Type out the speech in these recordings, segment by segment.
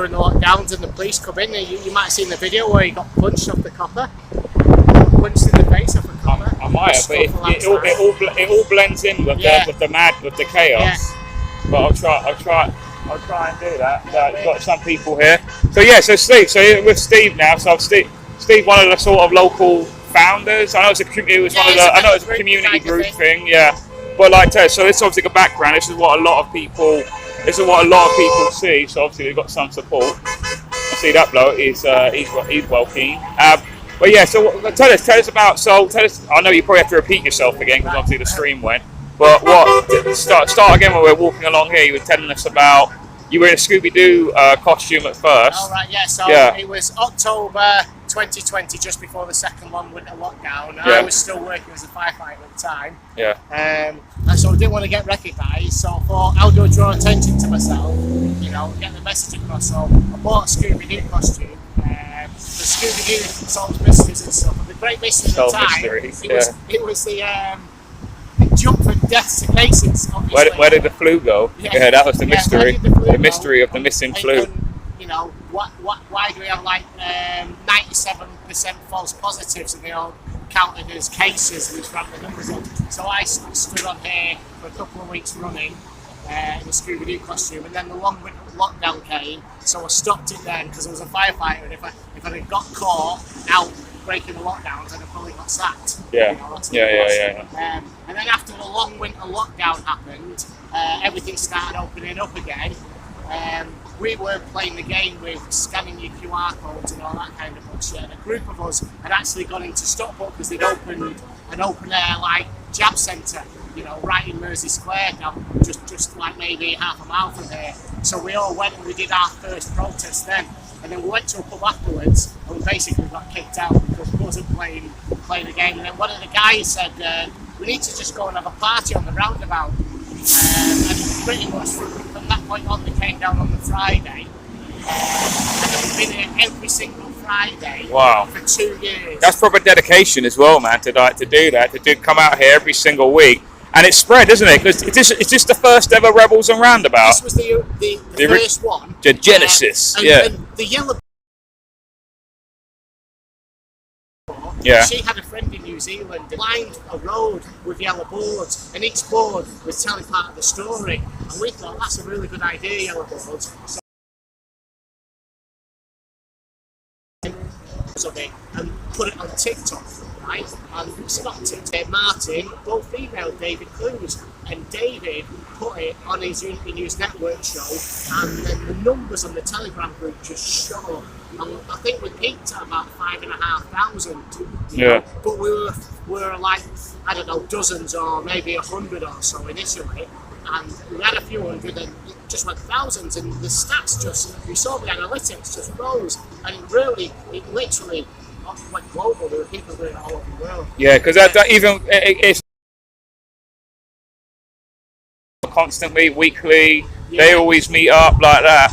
during the lockdowns and the police come in. You might have seen the video where he got punched off the copper. Punched in the face off a copper. I might have, but it all blends in with the chaos. Yeah. But I'll try and do that. We've got some people here. So Steve. So with Steve now. So Steve, one of the sort of local founders. I know it's a community group thing. Yeah. But like, so this is obviously the background. This is what a lot of people see. So obviously they've got some support. I see that bloke. He's well keen. But yeah, so tell us about. So tell us. I know you probably have to repeat yourself again because obviously the stream went. But start again when we're walking along here. You were telling us about you were in a Scooby-Doo costume at first. Oh right, yeah. So it was October 2020, just before the second long winter lockdown. Yeah. I was still working as a firefighter at the time. Yeah. And so I didn't want to get recognised. So I thought I'll go draw attention to myself. Get the message across. So I bought a Scooby-Doo costume. The Scooby-Doo solves mysteries and stuff. And the great mystery at the time, it was the jump from deaths to cases. Where did the flu go? Yeah, that was the mystery. The mystery of the missing flu. Why do we have like 97% false positives and they all counted as cases and just ran the numbers up? So I stood on here for a couple of weeks running in a Scooby-Doo costume, and then the long winter lockdown came, so I stopped it then because I was a firefighter, and if I had got caught out breaking the lockdowns, I'd have probably got sacked. Yeah. And then after the long winter lockdown happened, everything started opening up again. We were playing the game with scanning your QR codes and all that kind of bullshit. And a group of us had actually gone into Stockport because they'd opened an open air like jab centre, right in Mersey Square, down just like maybe half a mile from here. So we all went and we did our first protest then. And then we went to a pub afterwards and we basically got kicked out because we wasn't playing the game. And then one of the guys said, we need to just go and have a party on the Roundabout. And pretty much from that point on, they came down on the Friday. And we've been here every single Friday for 2 years. That's proper dedication as well, man, to do that, to come out here every single week. And it's spread, isn't it? Because it's just the first ever Rebels and Roundabouts. This was the first one. The Genesis, and the yellow. Yeah. She had a friend in New Zealand, lined a road with yellow boards, and each board was telling part of the story. And we thought that's a really good idea, yellow boards. Of it and put it on TikTok, right? And stopped it. Martin, both female, David Clues, and David put it on his Unity News Network show, and then the numbers on the Telegram group just shot up. And I think we peaked at about 5,500. Yeah. But we were like, I don't know, dozens or maybe 100 or so initially. And we had a few hundred and it just went thousands, and the stats you saw the analytics just rose, and it literally went global. There were people doing it all over the world. Yeah, because it's constantly, weekly, they always meet up like that.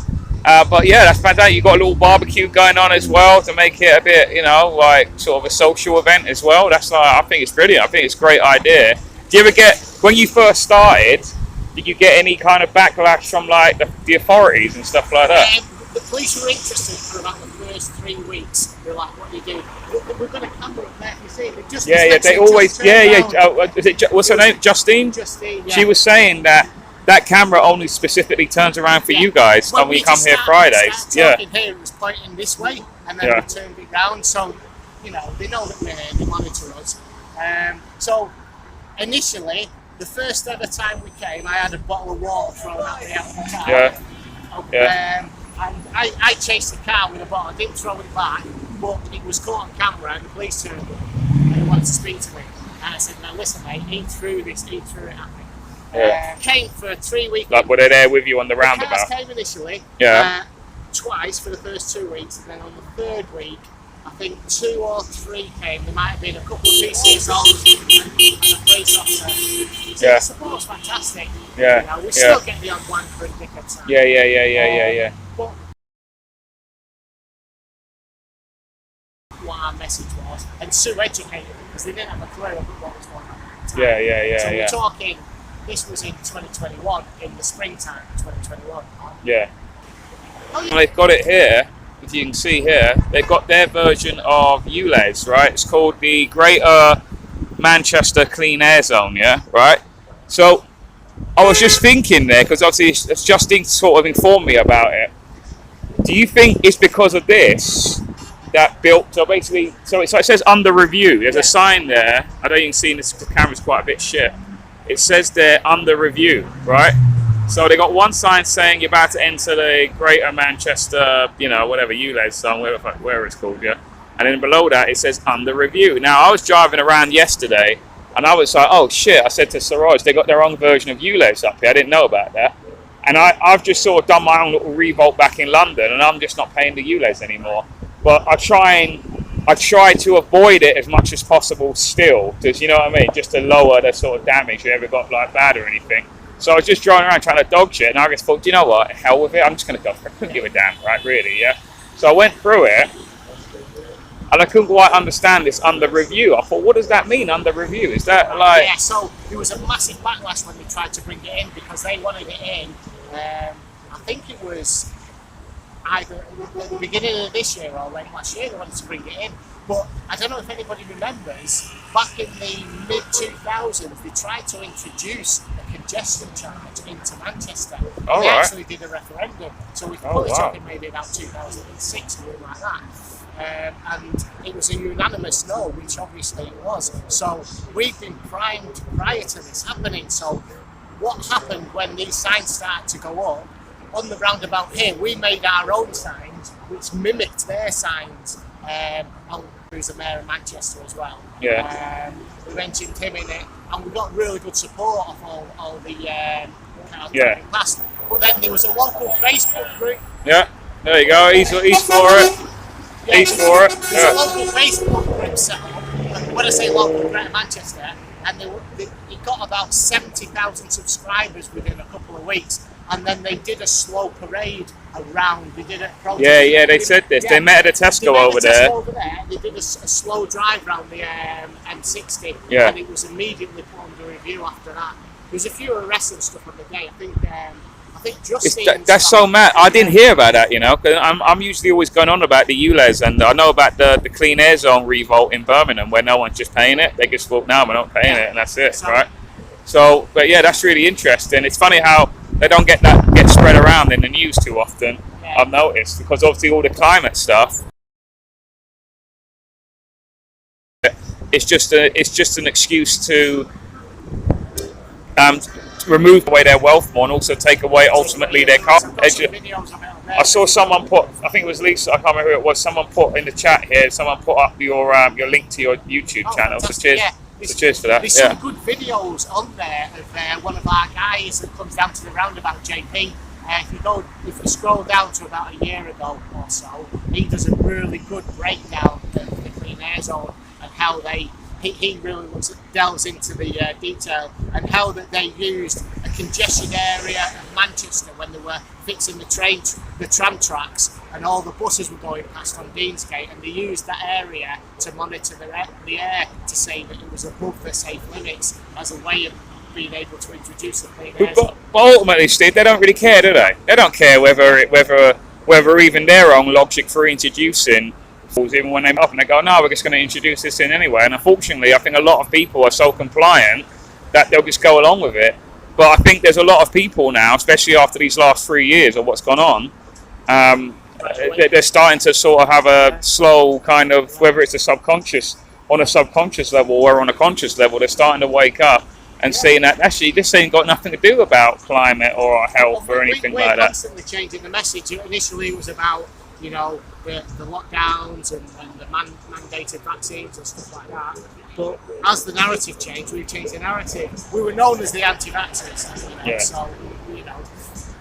But yeah, that's fantastic. You've got a little barbecue going on as well to make it a bit, like sort of a social event as well. That's I think it's brilliant. I think it's a great idea. Do you ever get, when you first started, did you get any kind of backlash from like the authorities and stuff like that? The police were interested for about the first 3 weeks. They're like, "What do you do? We've got a camera up there. You see, they always, what's her name? Justine. Justine. Yeah. She was saying that camera only specifically turns around for you guys when we come here Fridays. Here, it was pointing this way, and then we turned it round. So, they know that we're here. They monitor us. So, initially, the first ever time we came, I had a bottle of water thrown at me out of the car. And I chased the car with a bottle. I didn't throw it back, but it was caught on camera, and the police turned up and wanted to speak to me. And I said, "Now listen, mate, he threw it at me." Came for 3 weeks. Like, were they there with you on the Roundabout? The cars came initially, twice for the first 2 weeks, and then on the third week, I think 2 or 3 came. There might have been a couple of pieces on and a police officer. So the support's fantastic. Yeah. We still get the odd wanker and dickhead time. Yeah. But what our message was, and Sue educated them because they didn't have a clue of what was going on at the time. So we're talking, this was in 2021, in the springtime of 2021. Yeah. They've got it here, if you can see here. They've got their version of ULEZ, right? It's called the Greater Manchester Clean Air Zone, yeah, right? So I was just thinking there, because obviously it's Justine sort of informed me about it. Do you think it's because of this that built, so basically, so it says under review. There's a sign there. I don't even see this, the camera's quite a bit shit. It says there under review, right? So they got one sign saying you're about to enter the Greater Manchester, you know, whatever, ULEZ zone, whatever it's called, yeah. And then below that it says under review. Now I was driving around yesterday and I was like, oh shit, I said to Siraj, they got their own version of ULEZ up here. I didn't know about that. And I've just sort of done my own little revolt back in London and I'm just not paying the ULEZ anymore. But I try to avoid it as much as possible still, because you know what I mean, just to lower the sort of damage you ever got like bad or anything. So I was just driving around trying to dodge it, and I just thought, do you know what, hell with it, I'm just going to go for it. I couldn't give a damn, right, really, yeah? So I went through it, and I couldn't quite understand this under review. I thought, what does that mean, under review? Is that like... Yeah, so there was a massive backlash when they tried to bring it in, because they wanted it in, I think it was either at the beginning of this year or late last year they wanted to bring it in. But I don't know if anybody remembers, back in the mid-2000s, they tried to introduce a congestion charge into Manchester. Oh, they right. actually did a referendum. So we're probably talking maybe about 2006, something like that. And it was a unanimous no, which obviously it was. So we've been primed prior to this happening. So what happened when these signs started to go up, on the roundabout here, we made our own signs, which mimicked their signs. Who's the mayor of Manchester as well. Yeah. We mentioned him in it, and we got really good support of all the past. But then there was a local Facebook group. Yeah, there you go. He's for it. Yeah, he's for it. There's a local Facebook group set up. And when I say local, Greater Manchester, and it got about 70,000 subscribers within a couple of weeks. And then they did a slow parade around. They did a protest. Yeah, they said this. Yeah. They met at a Tesco over there. They did a slow drive around the M60, yeah. And it was immediately put under review after that. There was a few arrests and stuff on the day. I think Justine. That's so mad. I didn't hear about that, you know, because I'm usually always going on about the ULEZ, and I know about the Clean Air Zone revolt in Birmingham, where no one's just paying it. They just thought, no, we're not paying it, and that's it, right? So, but yeah, that's really interesting. It's funny how they don't get spread around in the news too often. Yeah. I've noticed, because obviously all the climate stuff, it's just an excuse to remove away their wealth more and also take away ultimately their carbon. I saw someone put, I think it was Lisa, I can't remember who it was. Someone put in the chat here. Someone put up your link to your YouTube channel. So cheers. Yeah. So cheers for that. There's some good videos on there of one of our guys that comes down to the roundabout, JP. If you scroll down to about a year ago or so, he does a really good breakdown of the Clean Air Zone and how he really delves into the detail and how that they used a congested area of Manchester when they were fixing the tram tracks, and all the buses were going past on Deansgate, and they used that area to monitor the air to say that it was above the safe limits as a way of being able to introduce the Clean Air Zone. But ultimately, Steve, they don't really care, do they? They don't care whether even their own logic for introducing, even when they're up and they go, no, we're just going to introduce this in anyway. And unfortunately, I think a lot of people are so compliant that they'll just go along with it. But I think there's a lot of people now, especially after these last 3 years of what's gone on, they're starting to sort of have a slow kind of, whether it's on a subconscious level or on a conscious level, they're starting to wake up and seeing that actually this ain't got nothing to do about climate or our health or anything like that. We're constantly changing the message. Initially it was about, you know, the lockdowns and the mandated vaccines and stuff like that. But as the narrative changed, we've changed the narrative. We were known as the anti-vaxxers, you know, so, you know,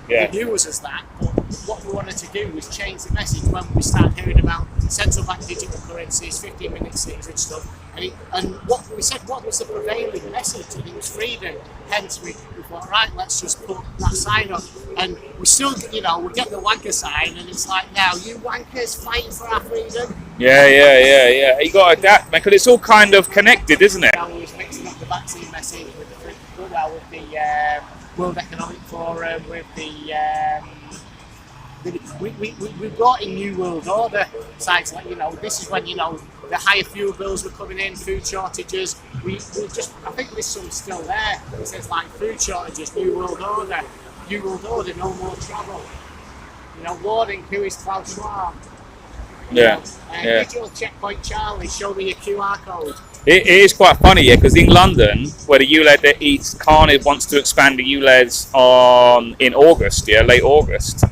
they knew us as that. But what we wanted to do was change the message when we started hearing about central bank digital currencies, 15-minute cities and stuff. And what we said, what was the prevailing message? And it was freedom. Hence, we thought, right, let's just put that sign up. And we still, you know, we get the wanker sign, and it's like, now, you wankers fighting for our freedom. Yeah. You got to adapt, man, because it's all kind of connected, isn't it? Now we was mixing up the vaccine message with the World Economic Forum, with the we brought in New World Order sites, like, you know, this is when, you know, the higher fuel bills were coming in, food shortages. We just, I think there's some still there. It says like food shortages, New World Order, no more travel. You know, warning, who is Klaus Schwab? Yeah. Digital checkpoint Charlie, show me your QR code. It is quite funny, yeah, because in London, where the ULEZ Carnage wants to expand the ULEZ in August, late August.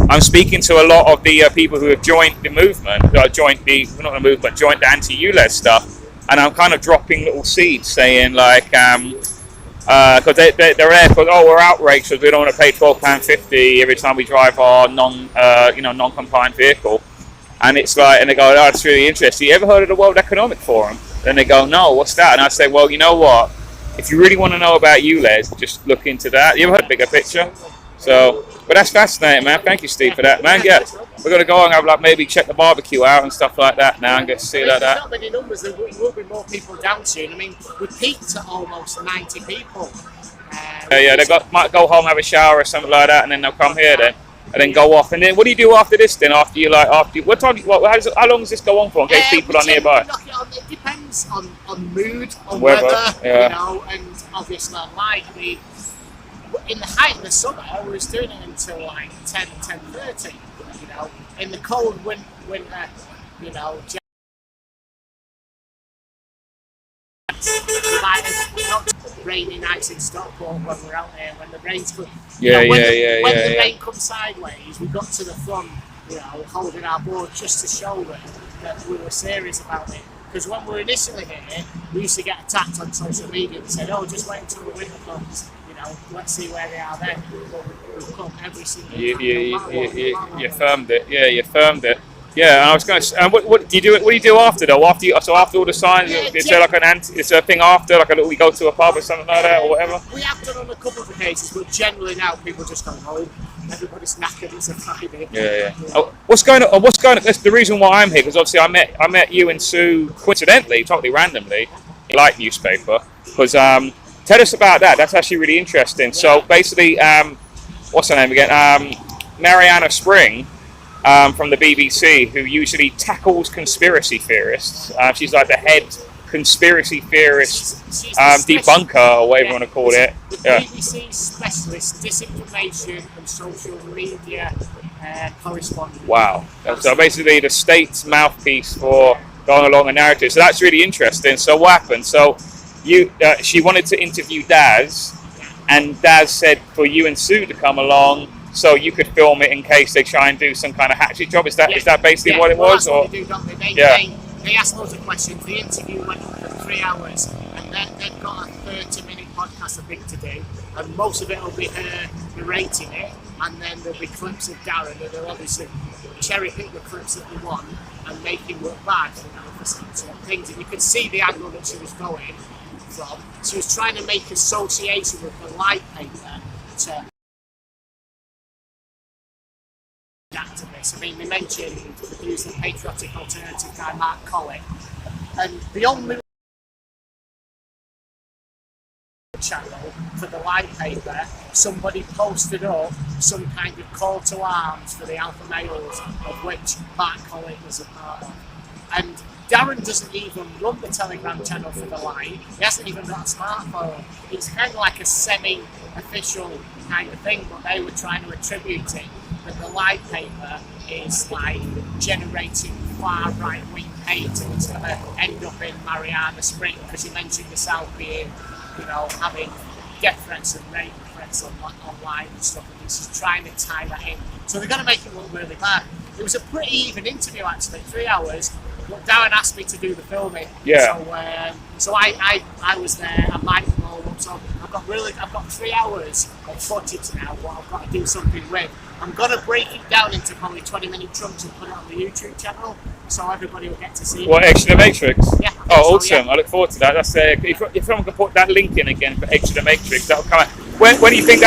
I'm speaking to a lot of the people who have joined the movement, joined the anti-ULEZ stuff, and I'm kind of dropping little seeds saying like, because they're there because we're outraged because we don't want to pay £12.50 every time we drive our non-compliant vehicle, and it's like, and they go, oh, it's really interesting. You ever heard of the World Economic Forum? Then they go, no, what's that? And I say, well, you know what? If you really want to know about ULEZ, just look into that. You ever heard of Bigger Picture? So, but that's fascinating, man. Thank you, Steve, for that, man. Yeah, we're gonna go and have like maybe check the barbecue out and stuff like that now and get to see like that. There's not many numbers. There will be more people down soon. I mean, we peaked at almost 90 people. They might go home, have a shower or something like that, and then they'll come here then. And then go off. And then what do you do after this then? How long does this go on for in case people are nearby? It depends on mood, on weather, you know, and obviously on light. In the height of the summer, we was doing it until like 10:30. You know, in the cold winter, you know. Not rainy nights in Stockport when we're out there, when the rain's good. When the rain comes sideways, we got to the front, you know, holding our board just to show that we were serious about it. Because when we were initially here, we used to get attacked on social media and said, oh, just wait until the winter comes, you know, let's see where they are then. We've come every single time. You firmed it. Yeah, you firmed it. Yeah, and I was going to. What do you do? What do you do after though? After all the signs, is there like is there a thing after, like we go to a pub or something like that, or whatever? We have done on a couple of occasions, but generally now people just go home. Everybody's knackered. It's a Friday. Yeah. Oh, what's going on? That's the reason why I'm here, because obviously I met you and Sue coincidentally, totally randomly, in Light newspaper. Because tell us about that. That's actually really interesting. Yeah. So basically, what's her name again? Mariana Spring. From the BBC, who usually tackles conspiracy theorists. She's like the head conspiracy theorist debunker, or whatever you want to call it. The BBC specialist disinformation and social media correspondent. Wow. So basically the state's mouthpiece for going along a narrative. So that's really interesting. So what happened? So she wanted to interview Daz, and Daz said for you and Sue to come along, so you could film it in case they try and do some kind of hatchet job. Is that basically what it was? That's what they do, don't they? They ask loads of questions. The interview went on for 3 hours, and then they've got a 30-minute podcast, I think, to do, and most of it will be her narrating it, and then there'll be clips of Darren, and they'll obviously cherry pick the clips that they want and make him look bad, you know, for some sort of things. And you could see the angle that she was going from. She was trying to make association with the light paper to activists. I mean, they mentioned he was the patriotic alternative guy, Mark Collett, and the only channel for the light paper, somebody posted up some kind of call to arms for the alpha males, of which Mark Collett was a part of. And Darren doesn't even run the Telegram channel for the light. He hasn't even got a smartphone. It's kind of like a semi-official kind of thing, but they were trying to attribute it that the light paper is like generating far right-wing hate, and it's going to end up in Mariana Spring, because you mentioned the South being, you know, having death threats and rape threats online and stuff, and he's just trying to tie that in. So they're going to make it look really bad. It was a pretty even interview actually, 3 hours. But Darren asked me to do the filming, so I was there. I mic'd them all up. So I've got 3 hours of footage now. What I've got to do something with. I'm gonna break it down into probably 20-minute chunks and put it on the YouTube channel, so everybody will get to see. What, Extra the Matrix? Yeah. Oh, awesome! Yeah. I look forward to that. That's if someone can put that link in again for Extra the Matrix, that'll come out. When do you think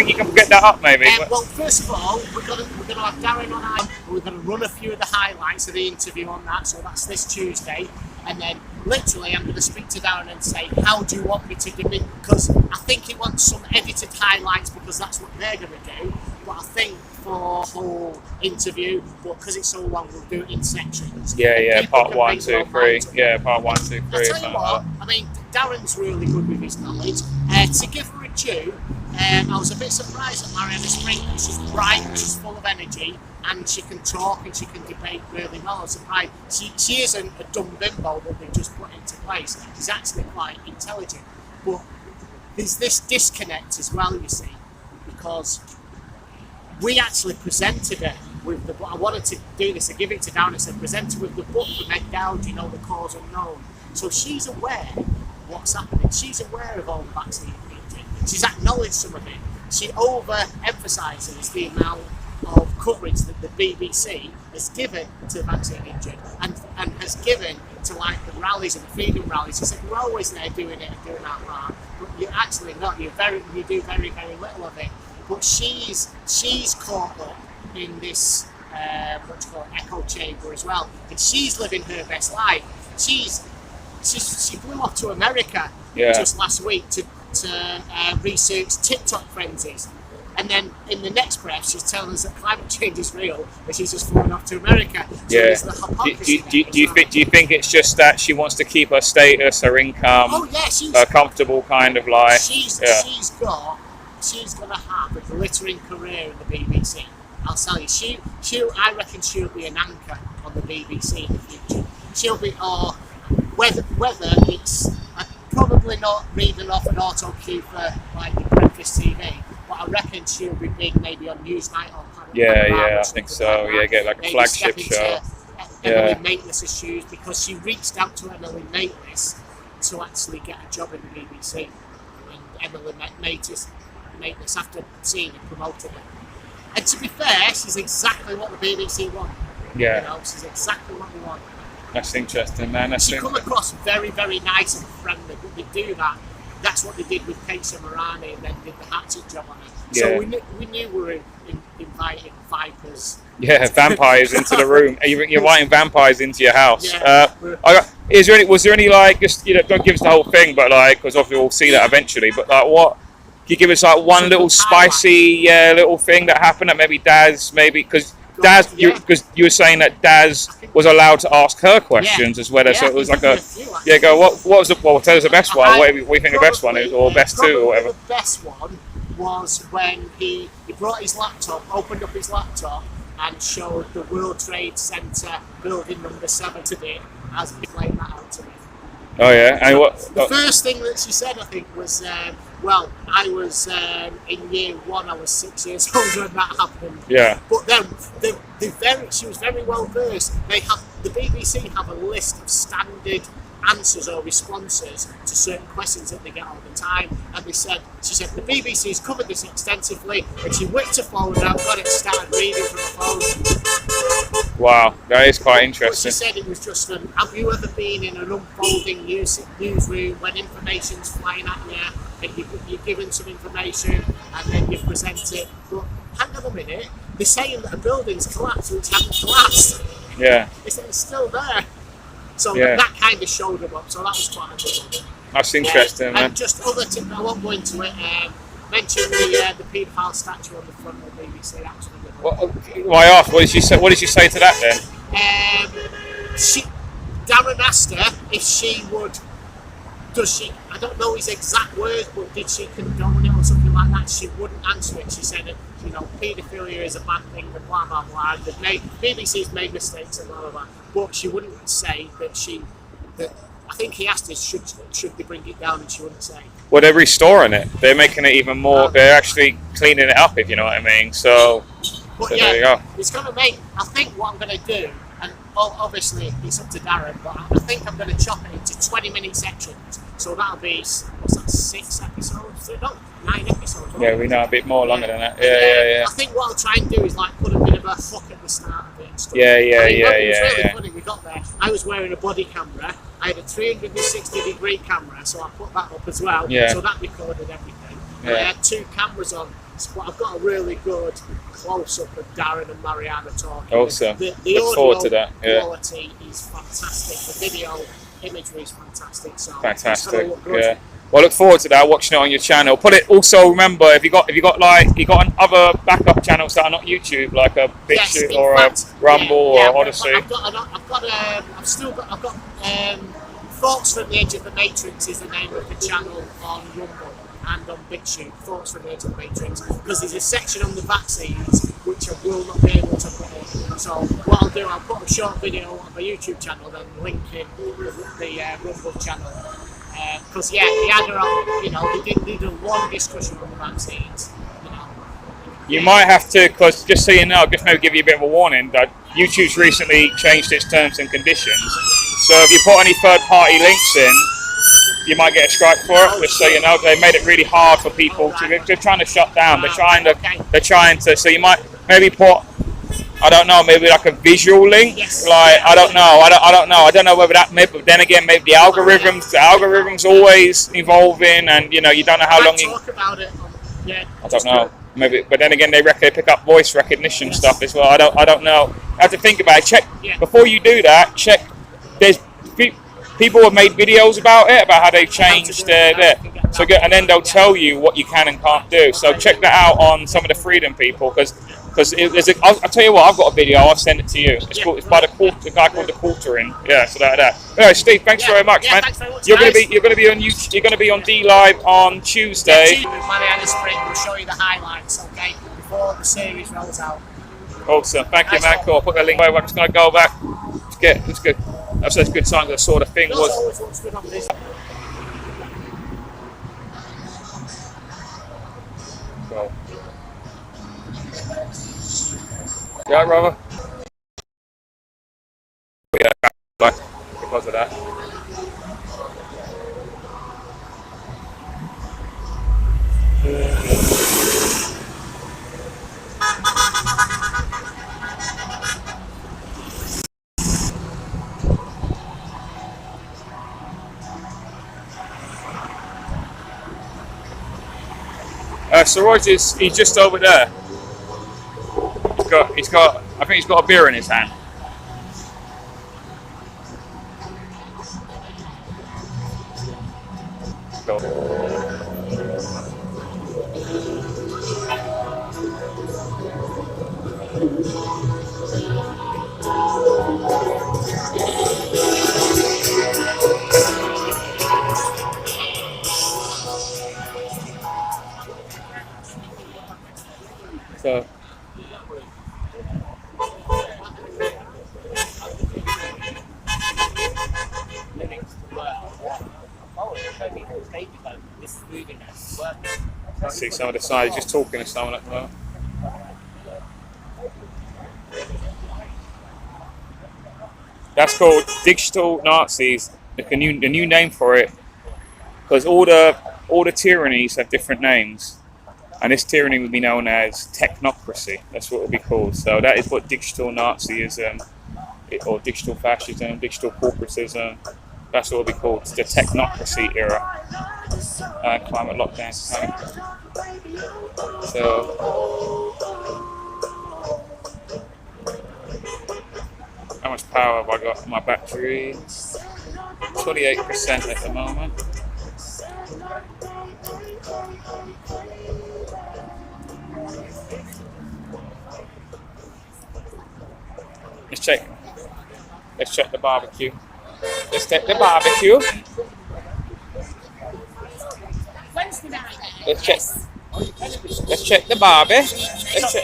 you can get that up, maybe? Well, first of all, we're gonna have Darren on our. We're gonna run a few of the highlights of the interview on that. So that's this Tuesday, and then literally I'm gonna speak to Darren and say, how do you want me to give it? Because I think he wants some edited highlights, because that's what they're gonna do. But I think for whole interview, but because it's so long, we'll do it in sections. Yeah. Part 1, 2, 3. Yeah, part 1, 2, 3. I tell you what, I mean, Darren's really good with his knowledge. To give her a due, I was a bit surprised at Mariana Sprinkler. She's bright, she's full of energy, and she can talk and she can debate really well. I was surprised. She isn't a dumb bimbo that they just put into place. She's actually quite intelligent. But there's this disconnect as well, you see, because we actually presented her with the book. I wanted to do this, I give it to Darren, I said, present her with the book from Ed Dowd, you know, The Cause Unknown. So she's aware of what's happening. She's aware of all the vaccine injury. She's acknowledged some of it. She overemphasises the amount of coverage that the BBC has given to the vaccine injured and has given to like the rallies and the freedom rallies. She said, we're always there doing it and doing our part, but you're actually not. You do very, very little of it. But she's caught up in this what you call it, echo chamber as well, and she's living her best life. She flew off to America just last week to research TikTok frenzies, and then in the next breath she's telling us that climate change is real, and she's just flown off to America. So do you think it's just that she wants to keep her status, her income, her comfortable kind of life? She's going to have a glittering career in the BBC. I'll tell you, I reckon she'll be an anchor on the BBC in the future. She'll be, or whether it's probably not reading off an auto cue for like the Breakfast TV, but I reckon she'll be big maybe on Newsnight or I think so. Like get like a flagship show. Emily Maitlis's shoes, because she reached out to Emily Maitlis to actually get a job in the BBC, and Emily Maitlis after seeing it promoted it. And to be fair, she's exactly what the BBC want. Yeah. You know, she's exactly what they want. That's interesting, man. She come across very, very nice and friendly, but they do that. That's what they did with Kate Samarani and then did the hatchet job on her. Yeah. So we knew we were inviting vipers. Yeah, vampires into the room. You're inviting vampires into your house. Yeah. Was there any like, just, you know, don't give us the whole thing, but like, because obviously we'll see that eventually, but like what? Can you give us like one little spicy little thing that happened that maybe Daz, because Daz, because you were saying that Daz was allowed to ask her questions as well as, so it was like what was the, well, tell us the best one, what do you think the best one is, or best two, or whatever. The best one was when he brought his laptop, opened up his laptop and showed the World Trade Center building number 7 to me as he played that out to me. Oh yeah, and what? The first thing that she said, I think, was, well, I was in year 1. I was 6 years old when that happened. Yeah. But then she was very well versed. The BBC have a list of standard answers or responses to certain questions that they get all the time. And she said the BBC's covered this extensively, and she whipped her phone out, got it, started reading from the phone. Wow, that is quite interesting. But she said it was just have you ever been in an unfolding newsroom when information's flying at you and you're given some information and then you present it, but hang on a minute, they're saying that a building's collapsed which hasn't collapsed. Yeah. It's still there. So that kind of showed them up, so that was quite a good one. That's interesting, man. And just other tips, I won't go into it, mention the paedophile statue on the front of the BBC, that was a good one. Well, I asked, what did she say to that then? Darren asked her if she would, I don't know his exact words, but did she condone it or something like that? She wouldn't answer it. She said that, you know, paedophilia is a bad thing, and blah, blah, blah. BBC's made mistakes and blah, blah, blah. But she wouldn't say that I think he asked her, should they bring it down, and she wouldn't say. Well, they're restoring it. They're making it even more, they're actually cleaning it up, if you know what I mean. So there you go. It's going to make, I think what I'm going to do, and obviously it's up to Darren, but I think I'm going to chop it into 20-minute sections. So that'll be, what's that, 6 episodes? No, 9 episodes. Yeah, we know a bit more longer than that. Yeah. I think what I'll try and do is like put a bit of a hook at the start of it and stuff. It was really funny, we got there. I was wearing a body camera. I had a 360-degree camera, so I put that up as well. Yeah. So that recorded everything. Yeah. I had 2 cameras on, but I've got a really good close-up of Darren and Mariana talking. Awesome. The Look forward to that. quality is fantastic. The video imagery is fantastic. So fantastic. It's gonna look good. Well, I look forward to that. Watching it on your channel. Put it. Also, remember if you got other backup channels that are not YouTube, like a BitChute or fact, a Rumble or Odyssey. I've got Thoughts from the Edge of the Matrix is the name of the channel on Rumble and on BitChute. Thoughts from the Edge of the Matrix, because there's a section on the vaccines which I will not be able to put in. So what I'll do, I'll put a short video on my YouTube channel, then link in the Rumble channel. Because they did a long discussion on the vaccines. You might have to, because just so you know, just maybe give you a bit of a warning that YouTube's recently changed its terms and conditions. So if you put any third-party links in, you might get a strike for it. Just so you know, they made it really hard for people to. They're trying to shut down. They're trying to. So you might maybe put, I don't know, maybe like a visual link. Like I don't know. I don't know whether that. But then again, maybe the algorithms always evolving, and you don't know how long you. Talk about it. Yeah. I don't know. Maybe, but then again, they pick up voice recognition stuff as well. I don't know. I have to think about it. Check before you do that. Check. There's people have made videos about it, about how they've changed their. So and then they'll tell you what you can and can't do. So check that out on some of the Freedom people, because I'll tell you what, I've got a video. I'll send it to you. It's by the guy called the Quartering. Yeah, so that. Anyway, Steve, thanks very much, man. Very much, you're gonna be on YouTube. You're gonna be on D Live on Tuesday. Mariana Spring will show you the highlights, okay, before the series rolls out. Awesome, thank you, man. Cool. I'll put the link away. I'm just gonna go back. It's good. That's a good sign. The sort of thing was. Cool. Yeah, brother. Yeah, because of that. Siraj he's just over there. I think he's got a beer in his hand. Cool. So. I see some of the sides just talking to someone at the moment. That's called digital Nazis. The new name for it, because all the tyrannies have different names, and this tyranny would be known as technocracy. That's what it would be called. So that is what digital Nazism, or digital fascism, digital corporatism. That's what it would be called. It's the technocracy era. Climate lockdowns coming. So, how much power have I got on my battery? 28% at the moment. Let's check the barbecue. Let's check the barbecue. Let's check the barbie.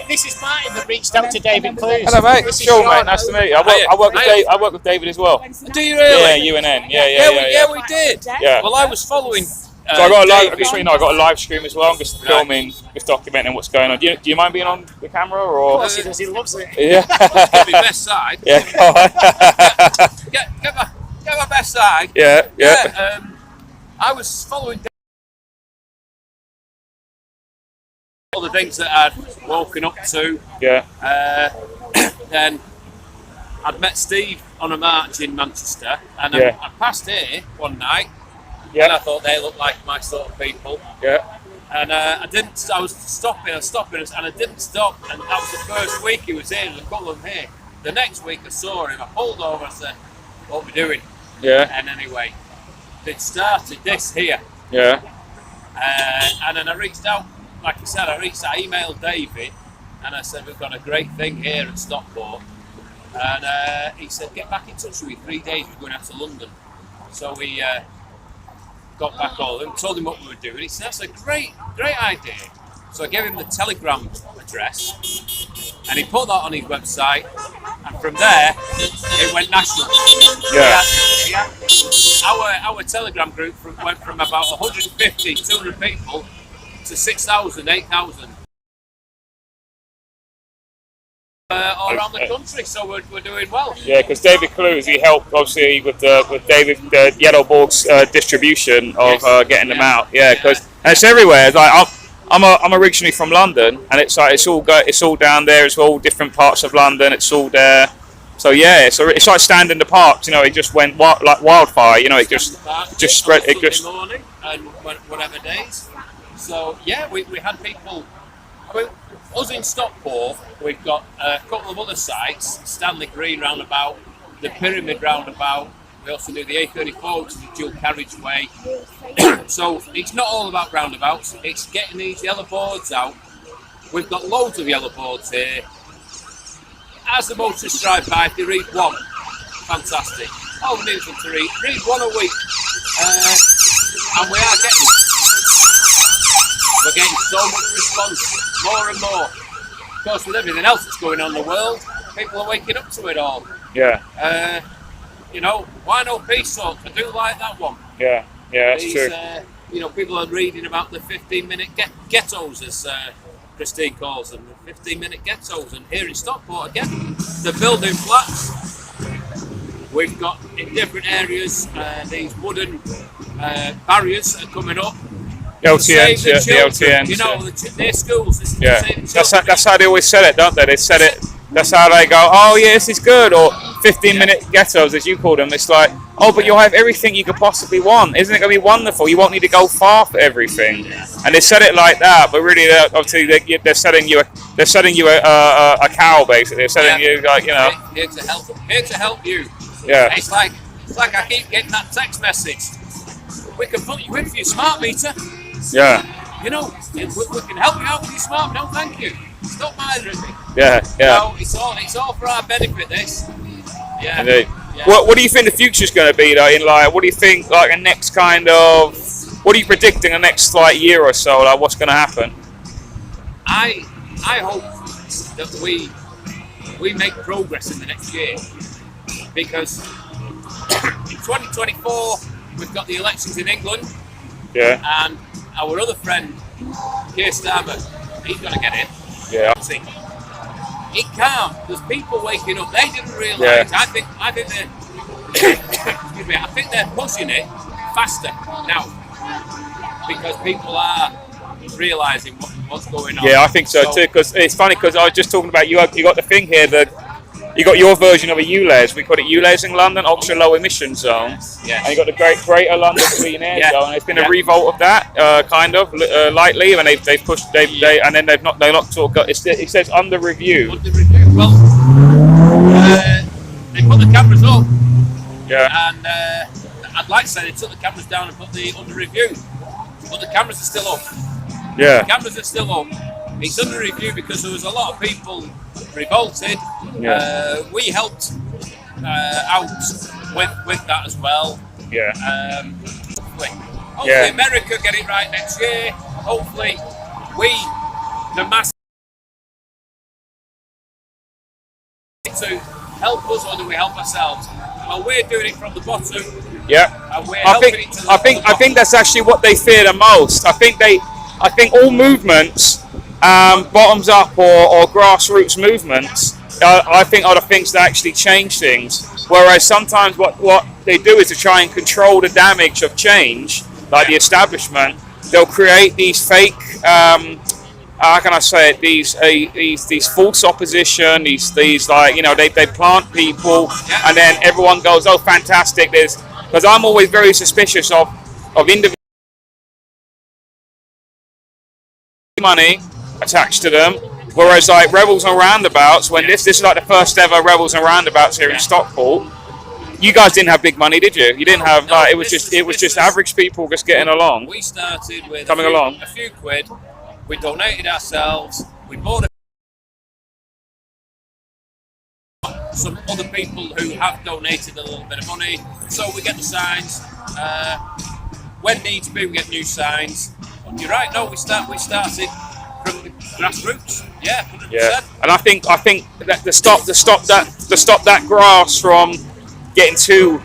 This is Martin that reached out to David Clues. Hello, mate. Sure, mate. Nice to meet you. I work with David as well. Do you really? Yeah, UNN. Yeah, we did. Yeah. Well, I was following. So I got I got a live stream as well. I'm just filming, just documenting what's going on. Do you mind being on the camera or? Of course he does. He loves it. Yeah. Get my best side. Yeah. Go on. Get my best side. Yeah. I was following all the things that I'd woken up to. Yeah. Then I'd met Steve on a march in Manchester, and I passed here one night. Yeah. And I thought they looked like my sort of people. Yeah. And I was stopping, and I didn't stop. And that was the first week he was here, and a couple of them here. The next week I saw him, I pulled over, I said, what are we doing? Yeah. And anyway, it started this here. Yeah. And then I reached out, like I said, I emailed David, and I said, we've got a great thing here at Stockport. And he said, get back in touch with me. 3 days, we're going out to London. So we got back all and told him what we were doing. He said, that's a great idea. So I gave him the Telegram address, and he put that on his website, and from there it went national. Our Telegram group went from about 150, 200 people to 6,000, 8,000 all around the country. So we're doing well. Yeah, because David Clues, he helped obviously with David Yellowborg's distribution of getting them out. Yeah, because it's everywhere. It's like I'm originally from London, and it's all down there. It's all different parts of London. It's all there. So yeah, it's like standing in the parks. You know, it just went like wildfire. You know, it just spread. It just morning and whatever days. So yeah, we had people. I mean, us in Stockport, we've got a couple of other sites: Stanley Green Roundabout, the Pyramid Roundabout. We also do the A34, which is a dual carriageway. So it's not all about roundabouts, it's getting these yellow boards out. We've got loads of yellow boards here. As the motorists drive by, if they read one, fantastic. All we need them to read one a week. And we are getting it. We're getting so much response, more and more. Of course, with everything else that's going on in the world, people are waking up to it all. yeah. You know, why no peace talks? I do like that one. Yeah, that's true. You know, people are reading about the 15-minute ghettos, as Christine calls them, the 15-minute ghettos. And here in Stockport, again, they're building flats. We've got, in different areas, these wooden barriers are coming up. The LTNs, the LTNs. You know, their schools. Yeah, that's how they always said it, don't they? They said it. That's how they go, oh yeah, this is good, or 15-minute ghettos, as you call them. It's like, oh, but you'll have everything you could possibly want. Isn't it going to be wonderful? You won't need to go far for everything. And they said it like that, but really, obviously, they're selling you a cow, basically. They're selling you, like, you know. Here to help you. Yeah. It's like I keep getting that text message. We can put you in for your smart meter. Yeah. You know, we can help you out with your smart. No, thank you. Stop bothering me. Yeah. No, it's all for our benefit. This. Yeah. Indeed. Yeah. What do you think the future's going to be though? In like, what do you think like the next kind of? What are you predicting the next like year or so? Like, what's going to happen? I hope that we make progress in the next year, because in 2024 we've got the elections in England. Yeah. And our other friend, Keir Starmer, he's going to get in. Yeah. It can't. There's people waking up. They didn't realise. Yeah. I think they're. Excuse me. I think they're pushing it faster now, because people are realising what's going on. Yeah, I think so too. Because it's funny, because I was just talking about you got the thing here that. You got your version of a ULEZ. We call it ULEZ in London, ultra low emission zone. Yeah. And you got the Greater London Clean Air Zone. There's been a revolt of that, kind of lightly, and they've pushed and then they're not sort of. It says under review. Under review. Well, they put the cameras up. Yeah. And I'd like to say they took the cameras down and put the under review, but the cameras are still up. Yeah. The cameras are still up. It's under review because there was a lot of people revolted. Yeah. We helped out with that as well. Yeah. Hopefully America get it right next year. Hopefully the mass to help us, or do we help ourselves? Well, we're doing it from the bottom. Yeah. And we're helping it to the I think that's actually what they fear the most. I think all movements, bottoms up or grassroots movements, I think are the things that actually change things. Whereas sometimes what they do is to try and control the damage of change, like the establishment. They'll create these fake, how can I say it? These false opposition. These like, you know, they plant people, and then everyone goes, oh, fantastic. Because I'm always very suspicious of individual money attached to them. Whereas like Rebels and Roundabouts, when this is like the first ever Rebels and Roundabouts here in Stockport, you guys didn't have big money, did you? You didn't have No, like it was just average people just getting along. We started with Coming along. a few quid. We donated ourselves. We bought some other people who have donated a little bit of money, so we get the signs. When needs be, we get new signs. But you're right. No, we started from the grassroots. Yeah, 100%. Yeah, and I think that to stop that grass from getting too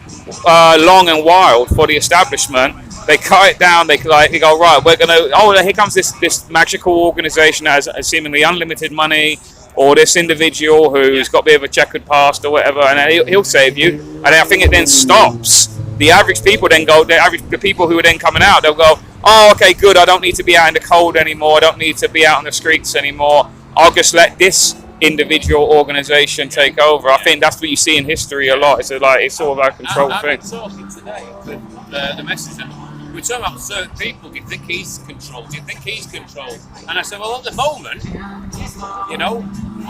long and wild for the establishment, they cut it down. They go, right, we're gonna. Oh, here comes this magical organisation that has seemingly unlimited money, or this individual who's got a bit of a checkered past or whatever, and he'll save you. And I think it then stops. The average people then go. The people who are then coming out, they'll go, oh, okay, good. I don't need to be out in the cold anymore. I don't need to be out on the streets anymore. I'll just let this individual organisation take over. I think that's what you see in history a lot. It's sort of a control thing. I've been talking today with the message. We're talking about certain people. Do you think he's controlled? Do you think he's controlled? And I said, well, at the moment,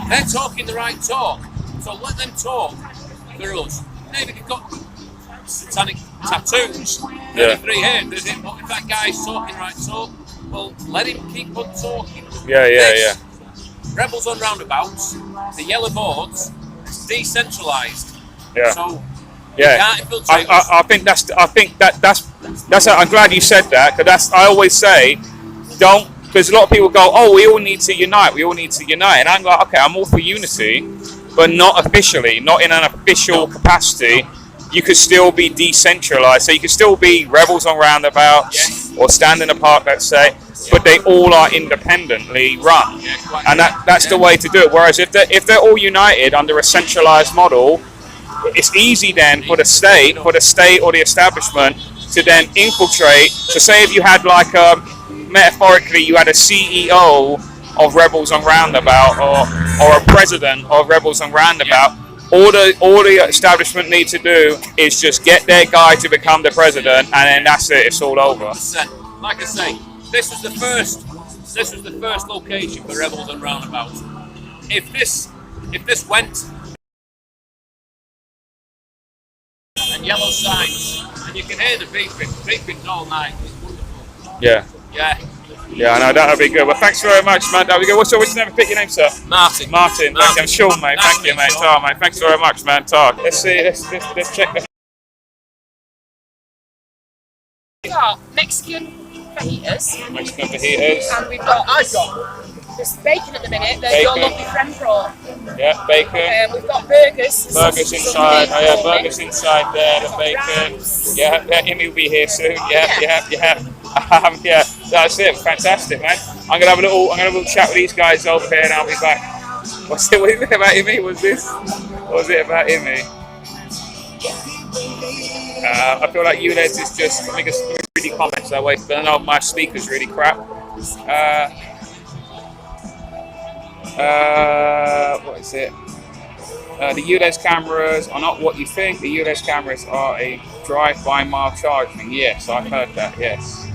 they're talking the right talk. So let them talk for us. Maybe they've got satanic tattoos, 33 here, but if that guy's talking right talk, well, let him keep on talking. Yeah. Rebels on Roundabouts, the yellow boards, it's decentralised. Yeah. So yeah, I think that's. I'm glad you said that, because I always say, don't, because a lot of people go, oh, we all need to unite, and I'm like, okay, I'm all for unity, but not officially, not in an official capacity. You could still be decentralised, so you could still be rebels on roundabouts or stand in the park, let's say, but they all are independently run, and that's the way to do it. Whereas if they're all united under a centralised model, it's easy then for the state or the establishment to then infiltrate. So say if you had metaphorically, you had a CEO of Rebels on Roundabout or a president of Rebels on Roundabout, all the establishment need to do is just get their guy to become the president, and then that's it, it's all over. Like I say, this was the first location for Rebels on Roundabouts. If this went and yellow signs, and you can hear the beeping all night, it's wonderful. Yeah, I know, that would be good. Well, thanks very much, man. That would be good. What's your name? Pick your name, sir. Martin. Thank you. I'm Sean, mate. Thank you, mate. Tar, mate. Thanks very much, man. Tar. Let's see. Let's check this. We've got Mexican fajitas. And we've got there's bacon at the minute. There's your lovely friend brought. Yeah, bacon. We've got burgers. Burgers inside. Oh yeah, burgers inside there. The bacon. Yeah, Imi will be here soon. Yeah. Yeah, that's it. Fantastic, man. I'm gonna have a little chat with these guys over here, and I'll be back. What is it about Imi? What was it about Imi? I feel like ULEZ is just. Let me just read the comments that way. But I know my speaker's really crap. What is it? The ULEZ cameras are not what you think. The ULEZ cameras are a drive-by mile charging. Yes, I've heard that. Yes.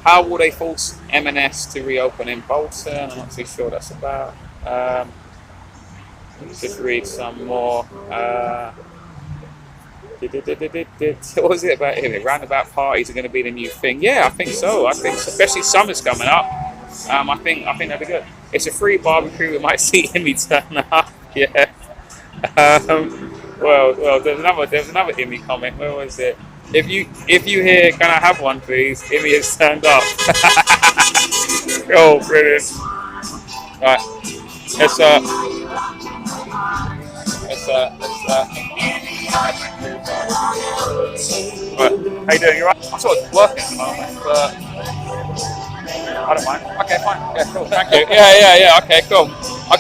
How will they force M&S to reopen in Bolton? I'm not too sure that's about. Let's just read some more. What was it about here? Roundabout parties are going to be the new thing. Yeah, I think so. I think, especially summer's coming up. I think that'd be good. It's a free barbecue. We might see Imi turn up. Yeah. Well, there's another Imi comment. Where was it? If you hear, can I have one, please? Imi has turned up. Oh, brilliant. Right. Let's Right. How you doing? You right? I'm sort of working at the moment, but I don't mind. Okay, fine. Yeah, cool. Thank you. Yeah. Okay, cool. I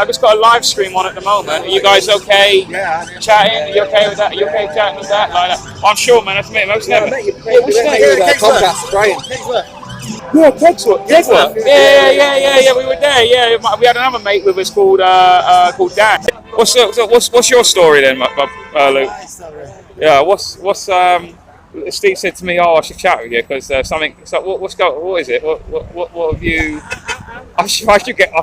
just got a live stream on at the moment. Are you guys okay? Yeah. Chatting? Are you okay with that? Are you okay chatting with that? Like that? I'm sure, man. That's me. Most never. What's your name? Podcast, Brian. Yeah, Kegsworth. Yeah. We were there. Yeah, we had another mate with us called Dan. What's your story then, Luke? Yeah. What's Steve said to me, oh, I should chat with you because something. So what is it? What have you? I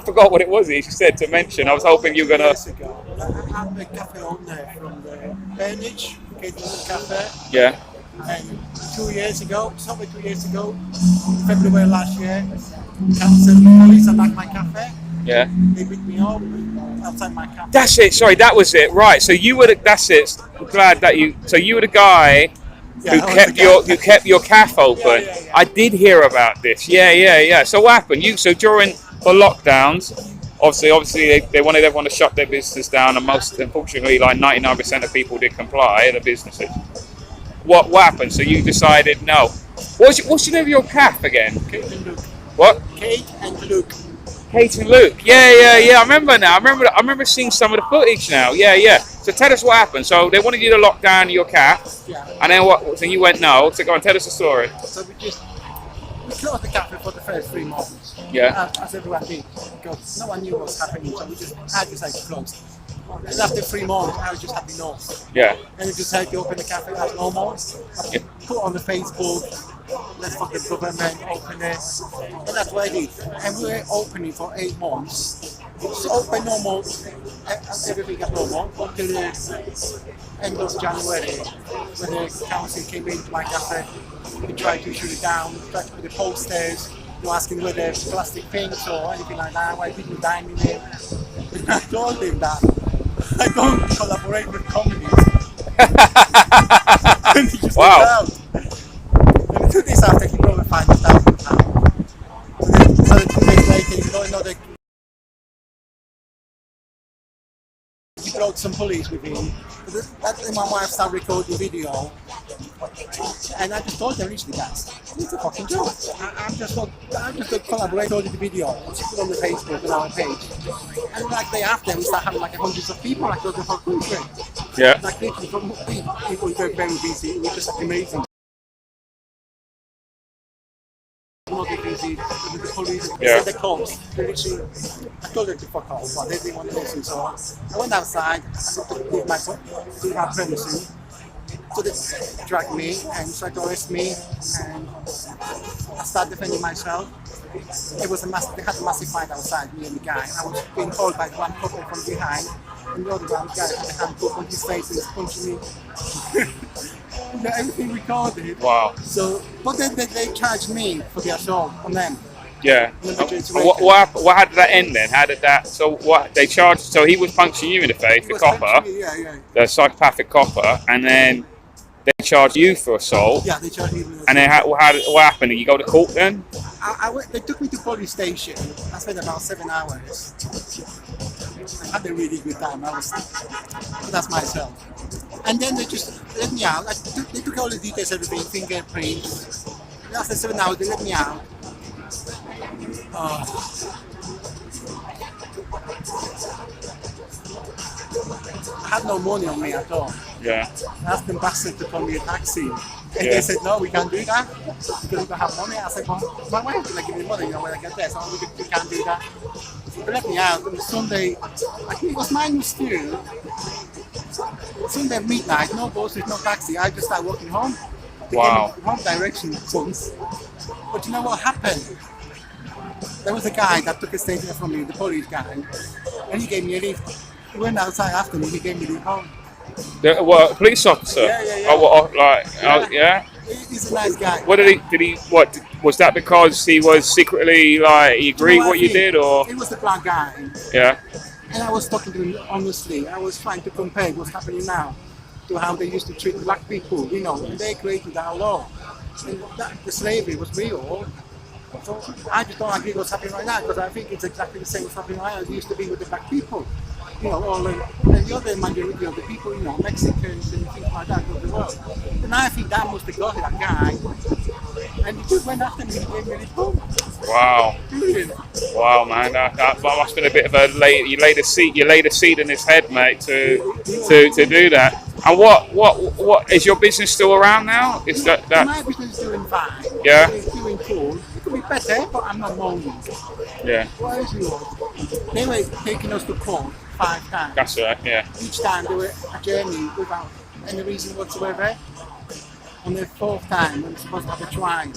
forgot what it was he said to mention. I was hoping you were gonna. Years ago, I had a cafe owner from the Burnage, Catering Cafe. Yeah. And 2 years ago, somewhere 2 years ago, February last year, council police attacked my cafe. Yeah. They beat me up outside my cafe. That's it. Sorry, that was it. Right. So you were. That's it. I'm glad that you. So you were the guy who kept your cafe open. Yeah. I did hear about this. Yeah. So what happened? So during the lockdowns, obviously they wanted everyone to shut their business down, and unfortunately, like 99% of people did comply. The businesses. What happened? So you decided no. What's the name of your cafe again? Kate and Luke. What? Kate and Luke. Kate and Luke. Yeah. I remember now. I remember seeing some of the footage now. Yeah. So tell us what happened. So they wanted you to lock down your cafe. Yeah. And then what? So you went no. So go on, tell us the story. So we closed the cafe for the first 3 months. Yeah. As everyone did, because no one knew what was happening. So I decided to close. And after 3 months, I just had enough. Yeah. And we decided to open the cafe as normal. I put on the Facebook, let's fuck the government, open it. And that's what I did. And we were opening for 8 months. Just open normal, everything as normal, until the end of January, when the council came into my cafe. We tried to shoot it down, tried to put the posters, asking whether plastic things or anything like that, why didn't you dine in it? And I told him that I don't collaborate with communists. And he just went out. And 2 days after, he brought me £5,000. So 2 days later, he brought another. He brought some police with him. That's when my wife started recording video. And I just told them, literally, guys, it's a fucking joke. I'm just a collaborator with the video. She put on the Facebook on our page. And like day after, we start having like hundreds of people across the whole country. Yeah. Like literally, from people who are very busy. It was just like amazing. Not busy, the police, the cops, they literally, I told them to fuck off, but they didn't want to listen. So I went outside, I got to leave my premises. So they dragged me and tried to arrest me, and I started defending myself. It was they had a massive fight outside, me and the guy. I was being called by one couple from behind, and the other one guy had a handcuff on his face and was punching me. Everything recorded. Wow. So, but then they charged me for the assault on them. Yeah. What happened? How did that end then? How did that? So what they charged? So he was punching you in the face, the copper, the psychopathic copper, and then they charged you for assault. Yeah, they charged me. And then what happened? Did you go to court then? They took me to police station. I spent about 7 hours. I had a really good time. That's myself. And then they just let me out. They took all the details, everything, fingerprints. And after 7 hours, they let me out. I had no money on me at all. Yeah. I asked them bastard to call me a taxi. And they said, no, we can't do that because we don't have money. I said, well, my wife's going to give me money, when I get there, so we can't do that. So they let me out. And Sunday, I think it was -2. Sunday midnight, no buses, no taxi. I just started walking home. They gave me wrong direction once. But you know what happened? There was a guy that took a statement from me, the police guy, and he gave me a lift. He went outside after me, he gave me the lift home. A police officer? Yeah. He's a nice guy. What was that because he was secretly he agreed what you did, or? He was the black guy. Yeah. And I was talking to him honestly. I was trying to compare what's happening now to how they used to treat black people, and they created our law. And the slavery was real. So I just don't agree with what's happening right now, because I think it's exactly the same as happening right now as it used to be with the black people. And the other majority of the people, Mexicans and things like that of the world. And I think that must have got that guy. And he just went after me and gave me this book. Wow. Brilliant. Wow, man. That must have been a bit of you laid a seed in his head, mate, to do that. And what is your business still around now? Is that my business is doing fine. Yeah. It's doing cool. It could be better, but I'm not moaning. Yeah. What is yours? They were taking us to court 5 times. That's right. Yeah. Each time they were adjourning without any reason whatsoever. On the 4th time, when we're supposed to have a trial,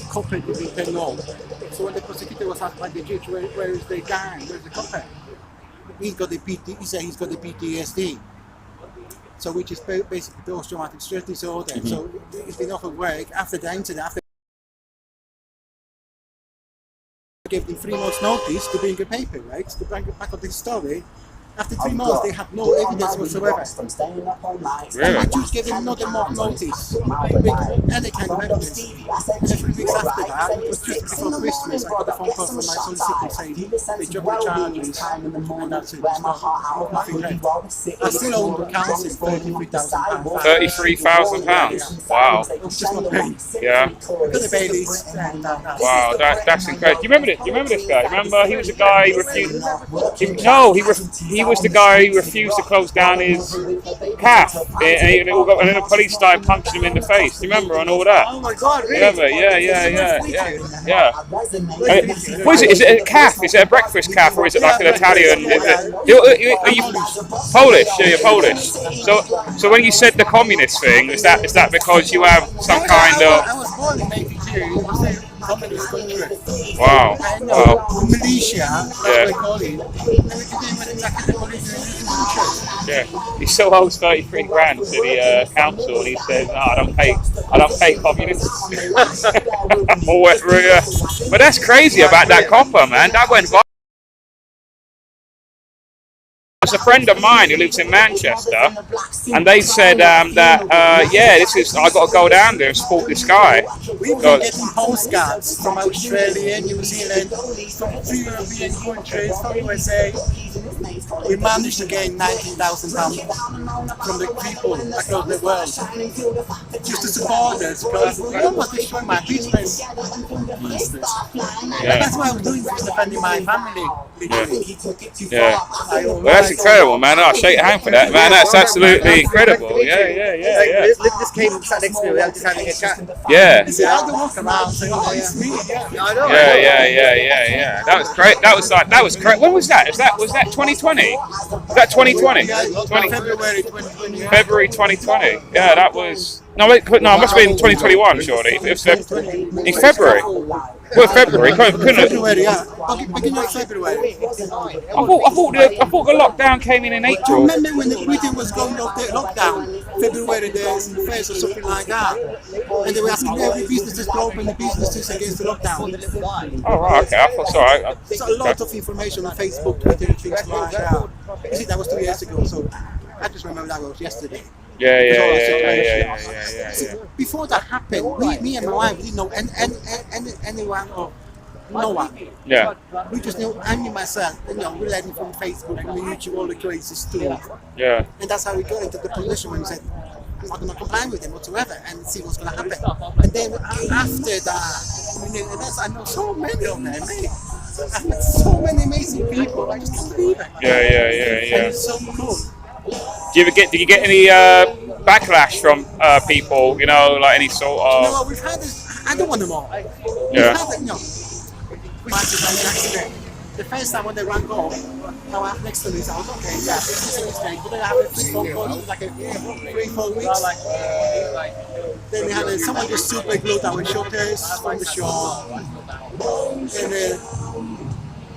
copper didn't turn up. So when the prosecutor was asked by the judge, where is the gang, where's the copper? He said he's got the PTSD. So which is basically post-traumatic stress disorder. Mm-hmm. So he's been off of work after the incident, after gave them 3 months notice to bring a paper, right? To bring it back on the story. After 3 months, they had no evidence whatsoever. Really? And the judge gave them another month notice to bring any kind of evidence. And 3 weeks after that, it was just before Christmas, I got a phone call from my solicitor saying they dropped the charges, and that's it. There's nothing left. I still owe the council £33,000. £33,000? Wow. It's just not paying. Yeah. Because the bailies. Wow, that's incredible. Do you remember this guy? Remember, he was the guy who refused. He was the guy who refused to close down his calf, and then the police started punching him in the face. Do you remember on all that? Oh my God! Really? Remember? Yeah. What is it? Is it a calf? Is it a breakfast calf, or is it like an Italian? Are you Polish? Yeah, you're Polish. So when you said the communist thing, is that because you have some kind of? I was born in '82. Communist country. Wow. Militia, they call it. Yeah. He still owes 33 grand to the council, and he says, "No, I don't pay communists." But that's crazy about that copper, man. That went viral. There's a friend of mine who lives in Manchester, and they said I got to go down there and support this guy. We've been getting postcards from Australia, New Zealand, from 3 European countries, from USA. We managed to gain £19,000 from the people across the world just to support us, because we almost destroyed my business. Yeah. That's why I'm doing this, defending my family. Yeah. Well, that's incredible, man. I'll shake your hand for that, man. That's absolutely incredible. Yeah. This came sat next to me without just having a chat. Yeah. See, I don't walk around saying, "Oh, it's me." I know. Yeah. That was great. That was great. When was that? Was that 2020? Was that 2020? February 2020. February 2020. Yeah, that was. No, it must have been 2021, surely. It was in February. Well, February. February, yeah. Beginning of February. I thought the lockdown came in I April. remember when Britain was going off the lockdown, February the 1st or something like that. And they were asking every businesses to open the businesses against the lockdown. Oh, right, okay. I thought, sorry. There's a lot of information on Facebook, Twitter, and things like that. You see, that was 2 years ago, so I just remember that was yesterday. Yeah. Before that happened, me and my wife didn't know anyone or no one. Yeah. We just knew, I knew myself, we learned from Facebook, from YouTube, all the crazy stuff. Yeah. And that's how we got into the position where we said, I'm not going to comply with them whatsoever and see what's going to happen. And then after that, I know so many of them, mate. I've met so many amazing people, I just can't believe it. Yeah. And it's so cool. Did you get any backlash from people? Like any sort of? No, we've had this. I don't want them all. Yeah. We've had this accident. The first time when they rang off, my wife next to me said, "Okay, yeah, this is a mistake." But then I had a 3 phone calls, like 3-4 weeks. Then we had someone just super glued our shutters from the shore. And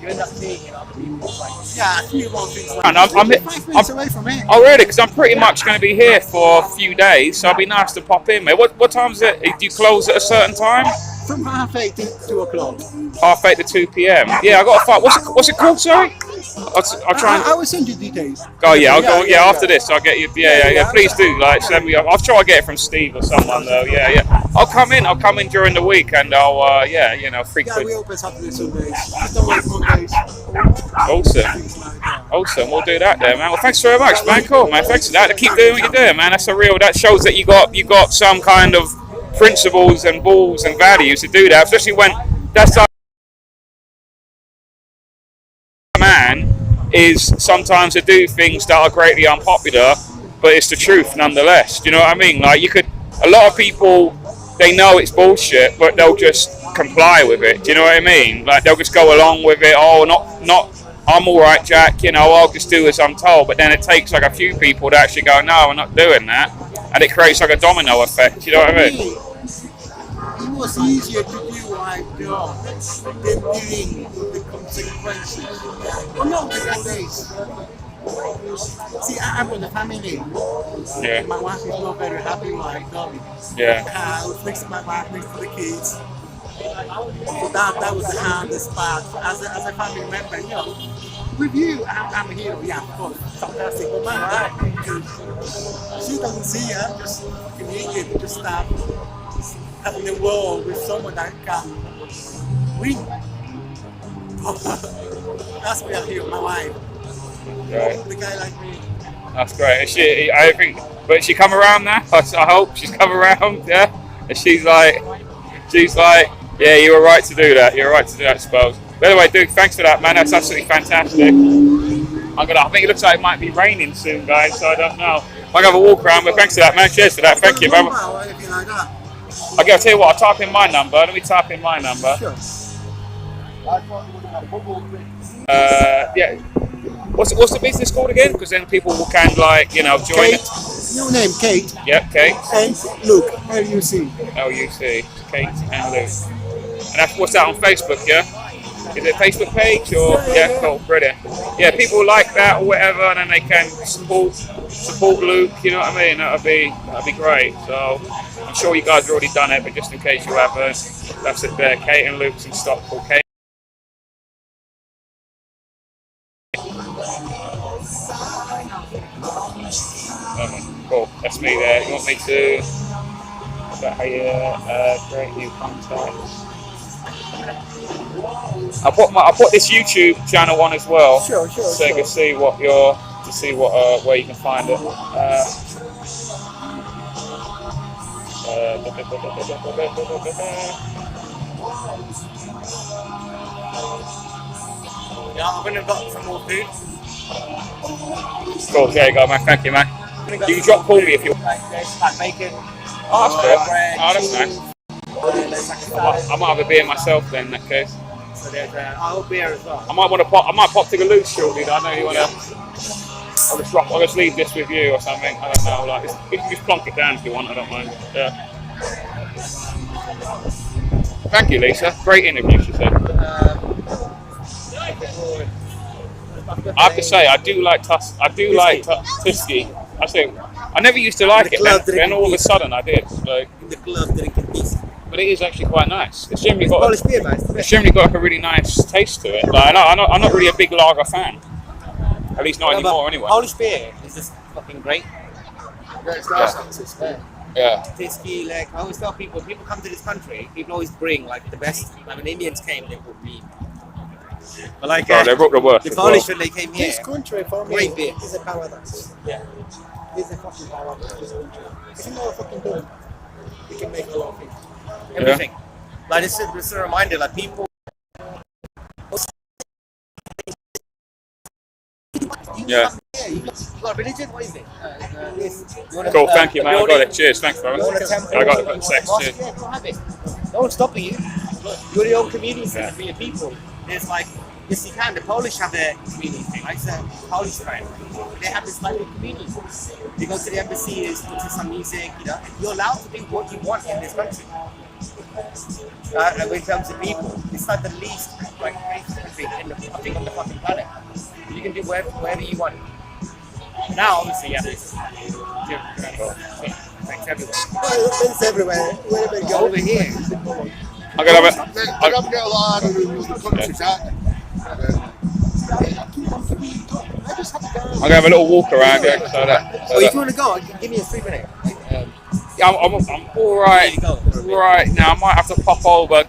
you end up seeing other people. Yeah, a few more things. And I'm 5 minutes away from here. Oh, really? Because I'm pretty much going to be here for a few days, so it'd be nice to pop in, mate. What time is it? Do you close at a certain time? From 8:30 to 2 o'clock. 8:30 to 2 p.m. Yeah, I got to find. What's it called? Sorry. I'll try. I will send you details. Oh yeah, I'll go. Yeah, after this, I'll get you. Yeah. Please do. Like, send me. I'll try to get it from Steve or someone though. Yeah. I'll come in during the week, and I'll frequent. Yeah, we open Saturday, Sundays. Just don't work Mondays. Awesome. We'll do that there, man. Well, thanks very much, man. Cool, man. Thanks for that. Keep doing what you're doing, man. That shows that you got some kind of principles and balls and values to do that, especially when that's like man is sometimes to do things that are greatly unpopular, but it's the truth nonetheless. Do you know what I mean? Like a lot of people, they know it's bullshit, but they'll just comply with it. Do you know what I mean? Like they'll just go along with it. Oh, not. I'm all right, Jack. I'll just do as I'm told. But then it takes like a few people to actually go, no, I'm not doing that, and it creates like a domino effect. You know what I mean? It was easier to do wife, you know, they're dealing with the consequences. Well, no, nowadays. See, I'm with the family. Yeah. My wife is not very happy with my dog. Yeah. House, next to my wife, next to the kids. So that was the hardest part as a family member, you know. With you, I'm here, yeah, of course, fantastic. But my wife, she doesn't see her, just immediately just start having a war with someone that can win. That's why I'm here, my wife. Right. The guy like me. That's great. I think, but she come around now. I hope she's come around. Yeah. And she's like, yeah, you were right to do that. You're right to do that, I suppose. By the way, Duke, thanks for that, man. That's absolutely fantastic. I think it looks like it might be raining soon, guys. So I don't know. I'll have a walk around, but thanks for that, man. Cheers for that. Thank you, brother. Or anything like that. Okay, I'll tell you what. I'll type in my number. Let me type in my number. Sure. Yeah. What's the business called again? Because then people will kind of like, you know, join Kate, it. new name, Kate. Yep, Kate. And Luke, L-U-C. L-U-C. Kate and Luke. And that's what's that on Facebook, yeah? Is it a Facebook page or yeah, cool, brilliant. Yeah, people like that or whatever, and then they can support Luke. You know what I mean? That'd be great. So I'm sure you guys have already done it, but just in case you haven't, that's it there. Kate and Luke's in Stockport. Kate. Cool. That's me there. You want me to? Is that how you create new contacts? I'll put this YouTube channel on as well, Sure. so you can see where you can find it. Yeah, I'm gonna got some more food. Cool, there you go, man. Thank you, man. You can drop call me if you want. Like bacon. Oh, that's good. bread, Oh, that's nice. there's like a salad. I might have a beer myself then in that case. So there's a beer as well. I might pop to the loose shortly. I know you wanna. I'll just leave this with you or something. I don't know. Like you can just plonk it down if you want. I don't mind. Yeah. Thank you, Lisa. Great interview, she said. I have to say, I do like Tusky. I think I never used to like it, then all of a sudden I did. Like, The club drinking piece. but it is actually quite nice. It's generally got Polish beer, man. It's the it's best. generally got like a really nice taste to it. Like, I'm not really a big lager fan. At least not anymore, anyway. Polish beer is just fucking great. It's nice, it's fair. Yeah. Tasty, like I always tell people, when people come to this country, people always bring like the best. Like when Indians came, they brought beer. But like Oh, they brought the worst. the as Polish well. when they came here, This country for me Great beer. is a paradise. yeah. It's a fucking paradise, this country. If you know what fucking doing, you can make a lot of things. Everything. Like this is a reminder, like people. Yeah. Yeah, you got religion. What is it? Cool. Thank you, man. I got it. Cheers. Thanks, You brother. want a temple? I got it. Got sex. Mosque? Cheers. Yeah, go have it. No one's stopping you. You're your own community center for your people. There's like, yes, you can. The Polish have their community thing. Like the Polish friend, they have this like community. You go to the embassy, you listen to some music. You know, you're allowed to do what you want in this country. And when it comes to people, it's like the least like racist country in the fucking on the fucking planet. You can do wherever you want. Now, obviously, yeah, there's thanks everywhere. It's everywhere. Wherever you go. Over here, I'm gonna have it. They don't get a lot of the countries, aren't they? I'm gonna have a little walk around. Yeah, so that. oh, if you want to go, give me a 3 minute. Yeah, I'm all right. Right now, I might have to pop over.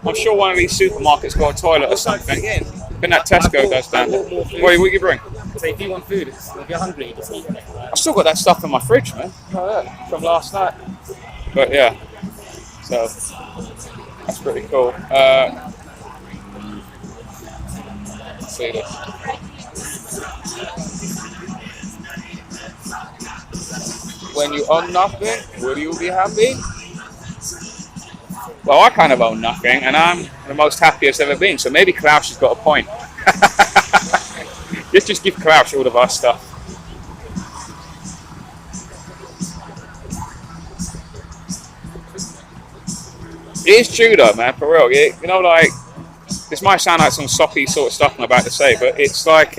I'm sure one of these supermarkets got a toilet or something. Again, Then that Tesco does that. What you bring? so if you want food, if you're hungry, you just eat it. I've still got that stuff in my fridge, man. From last night. But yeah, so that's pretty cool. Let's see this. When you own nothing, will you be happy? Well, I kind of own nothing, and I'm the most happiest ever been. So maybe Klaus has got a point. Just give Klaus all of our stuff. is true though, man, for real. You know, like, this might sound like some soppy sort of stuff I'm about to say, but it's like,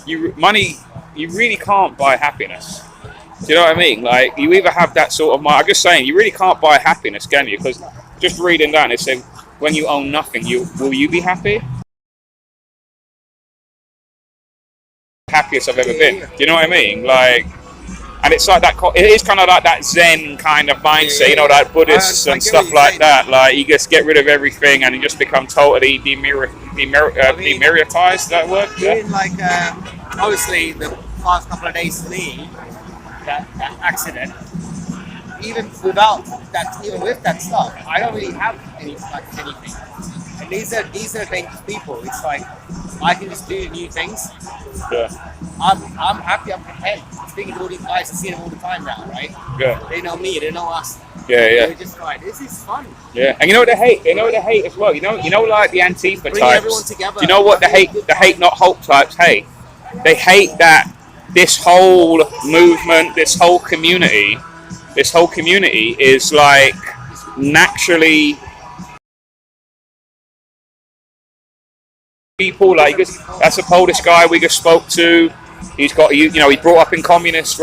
you really can't buy happiness. Do you know what I mean? Like, you either have that sort of mind. I'm just saying, you really can't buy happiness, can you? Because just reading that, it said, when you own nothing, will you be happy? Happiest I've ever been. Do you know what I mean? Like, and it's like that. It is kind of like that Zen kind of mindset, you know, like Buddhists and stuff like that. Like, you just get rid of everything and you just become totally demerialized. Is that word? Yeah. Like, obviously, the past couple of days for me, that accident. Even with that stuff, I don't really have anything. And these are dangerous people. It's like I can just do new things. Yeah. I'm happy. I'm content. Speaking to all these guys, I see them all the time now, right? Yeah. They know me. They know us. Yeah. They're just like, this is fun. Yeah. And you know what they hate? They know what they hate as well. You know, like the Antifa Bring types. everyone together. Do you know what the hate not hope types hate? They hate that this whole movement, this whole community is like naturally people. Like, that's a Polish guy we just spoke to. He's got, you know, he brought up in communist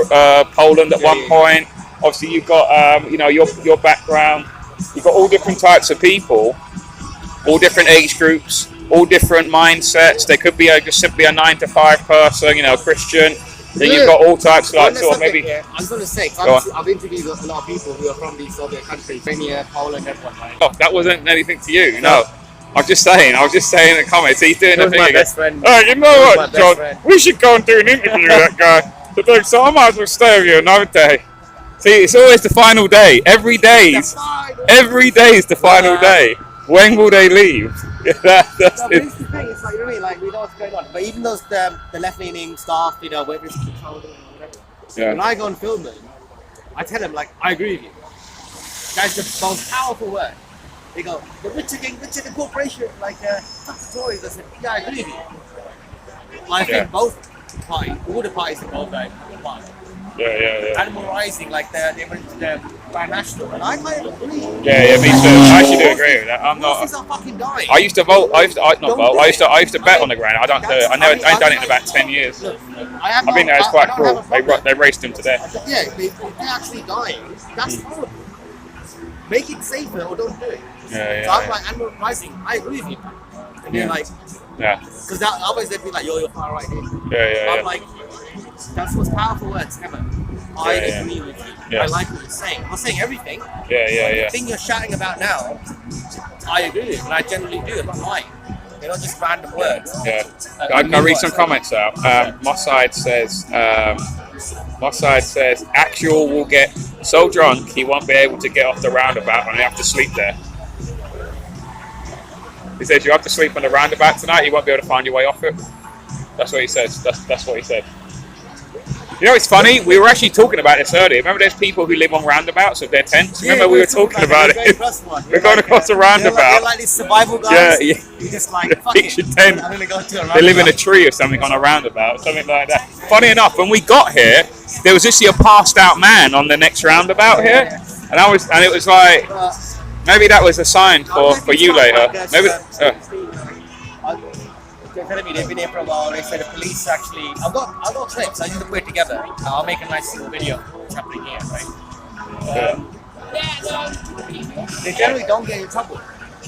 Poland at one point. Obviously, you've got you know, your background. You've got all different types of people, all different age groups, all different mindsets. They could be just simply a 9-to-5 person, you know, Christian. Then you've got all types, like, sort of maybe. I was going to say, I've interviewed a lot of people who are from these Soviet countries, Romania, Poland, everyone. Right? Oh, that wasn't anything to you, no. I was just saying in the comments. He's doing a thing my again. best friend. Oh, you know what, John? We should go and do an interview with that guy. So I might as well stay with you another day. See, it's always the final day. Every day is the final day. When will they leave? That's the thing. It's like, you know what I mean? Like, we know what's going on. But even those the left-leaning staff, you know, whether it's controlled or whatever. Yeah. When I go and film them, I tell them, like, I agree with you. That's the most powerful word. They go, the richer the corporation, like, fuck the Tories. I said, yeah, I agree with you. I think both parties, all the parties are both like, fine. Yeah. Animal Rising, like they went to the Grand National, and I kind of agree. Yeah, me too. I actually do agree with that. I'm not. Horses are fucking dying. I used to vote. I used to bet on the ground. I ain't done it in about 10 years. Look, I think that was quite cool. They raced him to death. Yeah, they're actually dying. That's horrible. Make it safer or don't do it. Yeah. So I'm like, Animal Rising, I agree with you. And they're like, because otherwise they'd be like, you're far right here. Yeah. I'm like, that's the most powerful words ever. I agree with you. Yeah. I like what you're saying. I'm not saying everything. Yeah. The thing you're shouting about now, I agree with, and I generally do. I'm not lying. They're not just random words. Yeah. Can I read some comments out? Mossad says, Actual will get so drunk he won't be able to get off the roundabout and he have to sleep there. He says you have to sleep on the roundabout tonight, you won't be able to find your way off it. That's what he says. That's what he said. You know, it's funny, we were actually talking about this earlier. Remember there's people who live on roundabouts with their tents? Remember we were talking about it? We're going across a roundabout. They're like these survival guys. Yeah. You're just like, fuck it. Tent. I'm gonna go to a roundabout. They live in a tree or something on a roundabout, something like that. Funny enough, when we got here, there was actually a passed out man on the next roundabout here. And it was like, maybe that was a sign for you later. Maybe. They're telling me they've been here for a while. They said the police actually. I've got clips. I need to put it together. I'll make a nice little video of what's happening here, right? They generally don't get in trouble.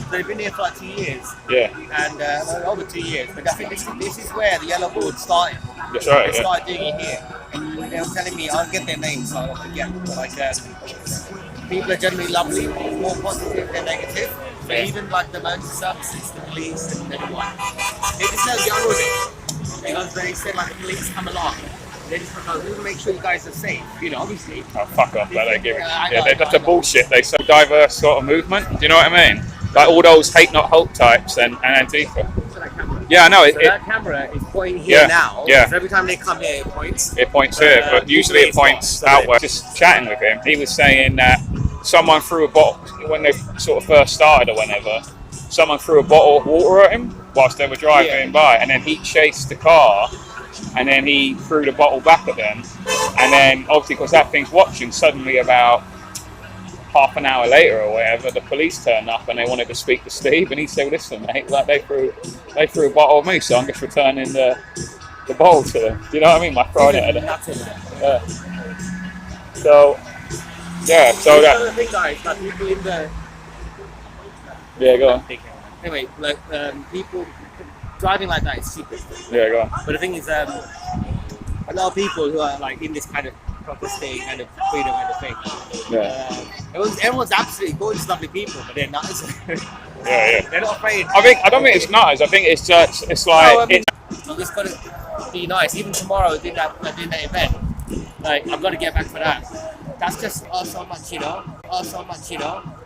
They've been here for like 2 years. Yeah. And over 2 years. But I think this is where the yellow board started. That's right. They started doing it here. And they were telling me, I'll get their names so I don't forget. But like, people are generally lovely, more positive than negative. So even like the emergency services, the police, and everyone, they just don't get on with it. Because they say like the police come along. They just go, we will make sure you guys are safe. You know, obviously. Oh, fuck off, that they give it. Yeah, that's a bullshit. They're so diverse sort of movement. Do you know what I mean? Like all those hate not hope types and Antifa. Yeah, I know. That camera is pointing here now. Yeah. So every time they come here, it points. It points here, but usually it points outward. Just chatting with him, he was saying that someone threw a bottle, when they sort of first started or whenever, someone threw a bottle of water at him whilst they were driving by, and then he chased the car, and then he threw the bottle back at them, and then obviously because that thing's watching, suddenly about half an hour later or whatever, the police turned up and they wanted to speak to Steve, and he said, "Listen, mate, like they threw a bottle at me, so I'm just returning the bowl to them." Do you know what I mean? Like throwing it at them. Yeah. So yeah, so that. The thing, guys, like people in the. Yeah, go on. Anyway, like people driving like that is stupid. Yeah, go on. But the thing is, a lot of people who are like in this kind of protesting kind of freedom kind of thing. Yeah. Everyone's absolutely gorgeous, lovely people, but they're not. Yeah. They're not afraid. I don't think it's nice. I think it's just it's like. No, I mean, you just gotta be nice. Even tomorrow, doing that event, like I've got to get back for that. That's just so much, you know.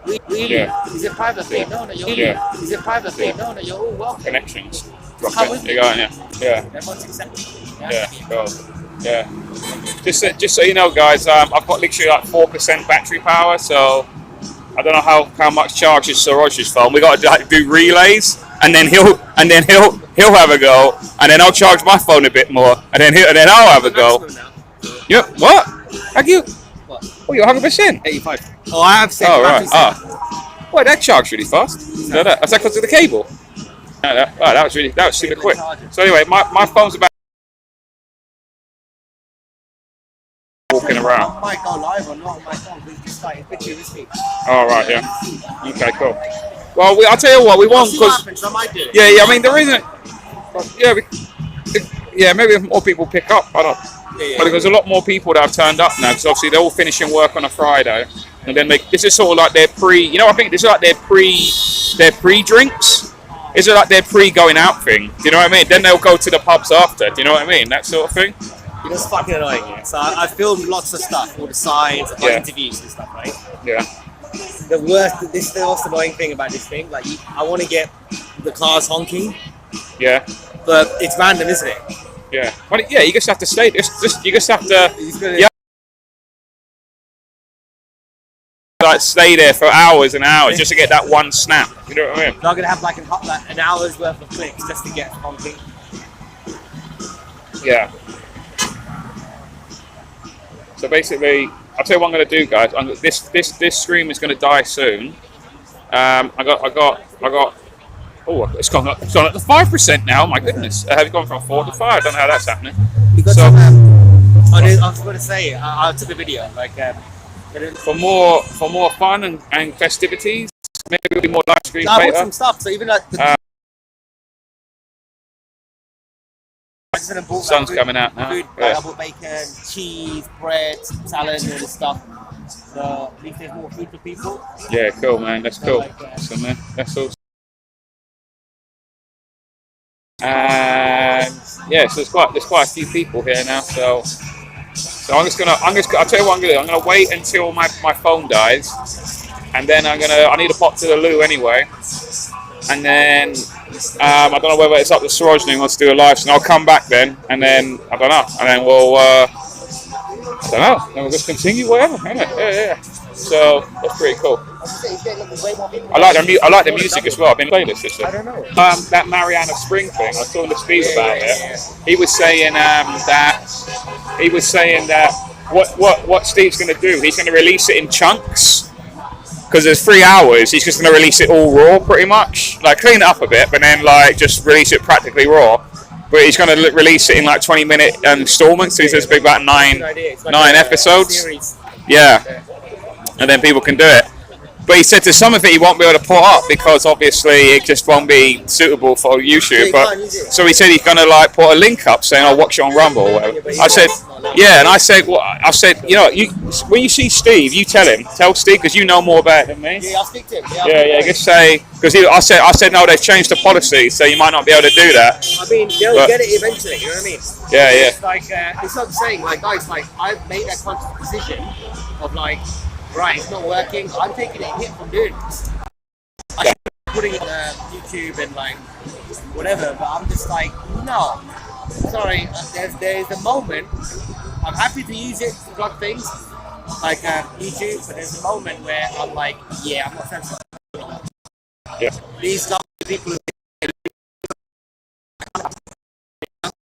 Really? Yeah. Is it private thing? No, you're. Yeah. Is it private thing? No, you're all welcome. Connections. How Drop is it. it? You go on, yeah. Everyone's accepting. Yeah. Cool. Yeah. Just so you know, guys, I've got literally like 4% battery power, so I don't know how much charges Siraj's phone. We got to like, do relays, and then he'll have a go, and then I'll charge my phone a bit more, and then I'll have a go. Yep. What? Have you? What? Oh, you're 100%. 85. Oh, I have 6. Oh right. Oh. Well, that charged really fast. No, that's because of the cable. No, that was super quick. So anyway, my phone's about walking around. I might go live or not on my phone. We just started picture this week. Oh right, yeah. Okay, cool. Well, I'll tell you what, we won't because. I might do it. Yeah. I mean, there isn't. Yeah, maybe if more people pick up. I don't. Yeah. But there's a lot more people that have turned up now because obviously they're all finishing work on a Friday, and then this is sort of like their pre. You know, I think this is like their pre-drinks. Is it like their pre-going out thing? Do you know what I mean? Then they'll go to the pubs after. Do you know what I mean? That sort of thing. It was fucking annoying. Yeah. So I filmed lots of stuff, all the sides, I've got interviews and stuff, right? Yeah. This is the most annoying thing about this thing. Like, I want to get the cars honking. Yeah. But it's random, isn't it? Yeah. Well, yeah, you just have to stay. You just have to. Yeah. Like stay there for hours and hours just to get that one snap. You know what I mean? So I'm gonna have like an hour's worth of clicks just to get honking. Yeah. So basically, I'll tell you what I'm going to do, guys. This stream is going to die soon. I got. Oh, it's gone up to 5% now. My goodness, it has gone from 4 to 5. I don't know how that's happening. Because so, I was going to say, I took a video like for more fun and festivities. Maybe it'll be more live streams I later. bought some stuff. So even like the sun's coming out now. Food, Yeah. I bought bacon, cheese, bread, salad, and all this stuff. So at least there's more food for people. Yeah, cool, man. That's cool. Like, Awesome, man. That's awesome. And yeah, so there's quite a few people here now. So I'll tell you what I'm gonna do. I'm gonna wait until my phone dies, and then I need to pop to the loo anyway. And then I don't know whether it's up to Suraj who wants to do a live stream. I'll come back then, and then I don't know, and then we'll then we'll just continue whatever. Yeah. So that's pretty cool. I like the music as well. I've been playing this. I don't know. That Mariana Spring thing. I was talking to Steve about it. He was saying that what Steve's going to do. He's going to release it in chunks. Because there's 3 hours, he's just going to release it all raw, pretty much. Like, clean it up a bit, but then, like, just release it practically raw. But he's going to release it in, like, 20-minute installments. So he says it'll be about 9 episodes. Yeah. And then people can do it. But he said to some of it he won't be able to put up because obviously it just won't be suitable for YouTube. But so he said he's gonna like put a link up saying I'll watch it on Rumble or whatever. I said yeah, and I said you know when you see Steve, you tell Steve because you know more about it than me. Yeah, I'll speak to him. Yeah. Just say because I said no, they've changed the policy, so you might not be able to do that. I mean they'll get it eventually. You know what I mean? Yeah. It's like it's not saying like guys like I've made that conscious decision of like. Right, it's not working. I'm taking a hit from doing this. I'm putting it on YouTube and like whatever, but I'm just like, no. Sorry, there's a moment. I'm happy to use it to plug things like YouTube, but there's a moment where I'm like, yeah, I'm not sensitive. Yeah. These lovely people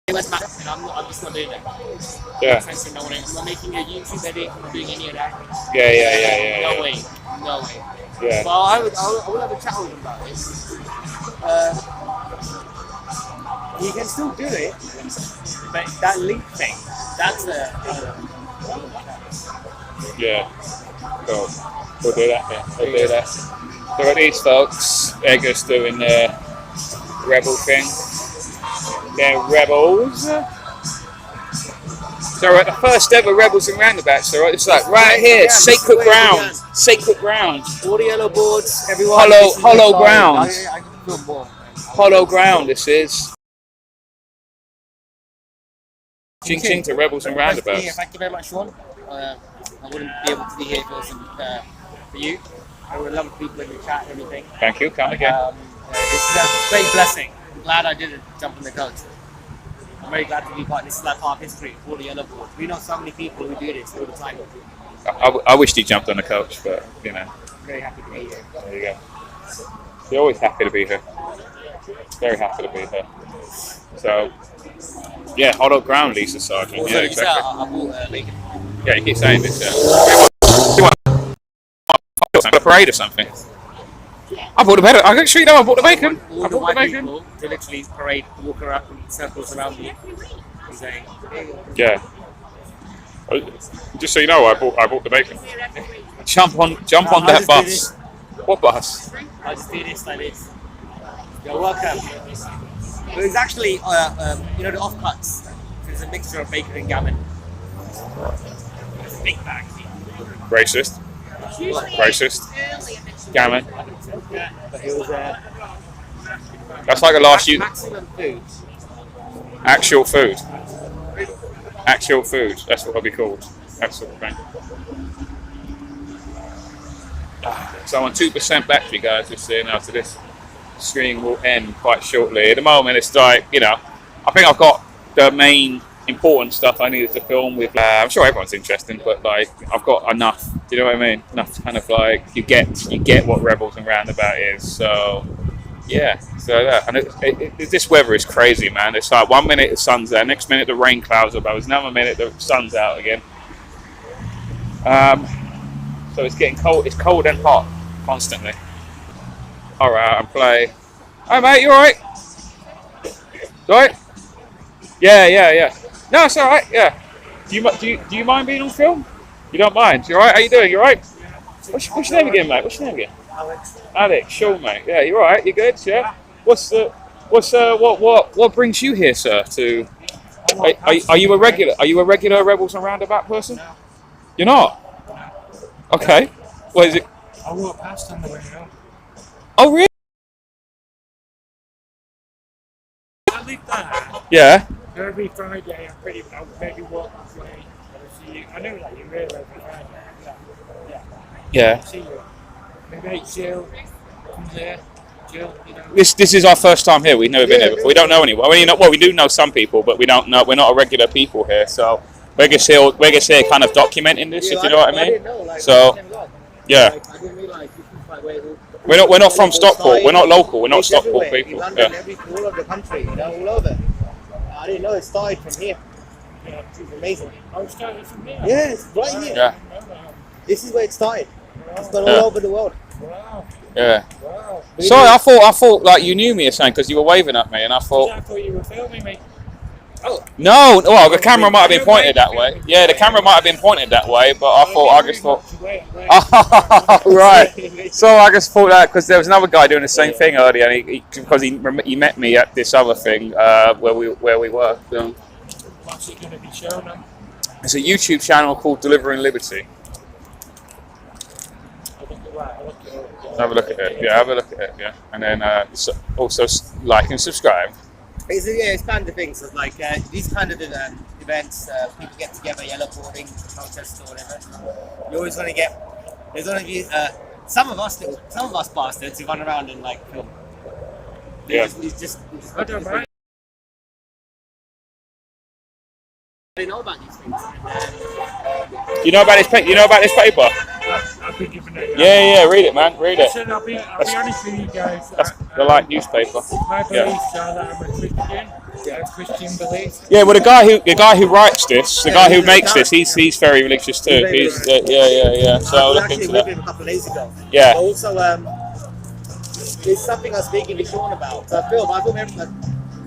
I'm just not doing that. Yeah. I'm not making a YouTube edit. I'm not doing any of that. Yeah. No way. Yeah. But I will have a chat with him about it. You can still do it, but that link thing, that's Yeah. Cool. We'll do that then. We'll do that. So got these folks, they're just doing their rebel thing. They're rebels. So we're at the first ever Rebels and Roundabouts, so it's like right here, sacred ground. Sacred ground. All the yellow boards, everyone. Hollow ground. I can feel more. Hollow ground this is. Ching ching to Rebels and Roundabouts. Yeah, thank you very much, Sean. I wouldn't be able to be here if it wasn't for you. I would love people in the chat and everything. Thank you, come again. This is a great blessing. I'm glad I didn't jump on the coach. I'm very glad to be part. This is like part of history, all the yellow boards. We know so many people who do this all the time. I wished he jumped on the coach, but you know. Very happy to be here. There you go. You're always happy to be here. Very happy to be here. So, yeah, hollow ground, Lisa Sargent. Also, yeah, exactly. I bought bacon. Yeah, you keep saying this. A parade or something. I bought the bacon. I can show you now. I bought the bacon. All the white people to literally parade, walk around in circles around me, and saying, Yeah. Just so you know, I bought the bacon. Jump on that bus. What bus? I just do this like this. You're welcome. But it's actually, you know, the offcuts. It's a mixture of bacon and gammon. It's a big bag. Racist. Gammon. But it was That's like the last you. maximum food. Actual food. Actual food. That's what it'll be called. That sort of thing. So I'm on 2% battery, guys. Just saying after this stream will end quite shortly. At the moment, it's like, you know, I think I've got the main important stuff I needed to film with. I'm sure everyone's interested, but like I've got enough. Do you know what I mean? Enough to kind of like you get what Rebels and Roundabout is. So yeah, so that and this weather is crazy, man. It's like 1 minute the sun's there, next minute the rain clouds are above us, another minute the sun's out again. So it's getting cold. It's cold and hot constantly. All right, I'm playing. Hi mate, you all right? All right? Yeah. No, it's all right. Yeah. Do you mind being on film? You don't mind? You all right? How you doing? You all right? What's your name again, mate? What's your name again? Alex. Sure, mate. Yeah, you all right? You good? Yeah. What brings you here, sir? Are you a regular? Are you a regular Rebels and Roundabout person? No. You're not. Okay. What is it? I walk past on the way home. Oh, really? I live there. Yeah. Every Friday, I'll maybe walk this way. I know that you really every Friday. Yeah. See you. My mate Jill comes here. Jill, you know. This is our first time here. We've never been here before. We don't know anyone. We do know some people, but we don't know. We're not a regular people here, so we're just here kind of documenting this. If you know what I mean. So yeah. I didn't realise this is like where We're not from Stockport. We're not local. We're not Stockport people. London, all over the country, you know, all over. I didn't know it started from here. Yeah. It's amazing. I was starting from here. Yeah, it's right here. Yeah. This is where it started. It's gone all over the world. Wow. Yeah. Wow. Sorry, I thought like you knew me or something because you were waving at me, and I thought. I thought you were filming me. No, well, the camera might have been pointed that way. Yeah, the camera might have been pointed that way, but I just thought. Oh, right. So I just thought that because there was another guy doing the same thing earlier, and because he met me at this other thing where we were. So. What's it going to be shown on? It's a YouTube channel called Delivering Liberty. Have a look at it. Yeah, have a look at it. Yeah, and then also like and subscribe. It's kind of things. So like these kind of events, people get together, yellow boarding, protests or whatever. You're always going to get. There's going to be some of us bastards who run around and like film. Yeah. It's just I don't mind. I didn't know about these things. You know about this paper? I've be given it. Yeah, read it, man. Read it. Listen, I'll be honest with you guys. That's the like newspaper. My beliefs are that I'm a Christian. Christian beliefs. Yeah, well, the guy who writes this, the guy who makes this, he's very religious too. He's yeah. So I was look actually into with that. him a couple of days ago. Yeah. But also, there's something I was speaking to Sean about. So I feel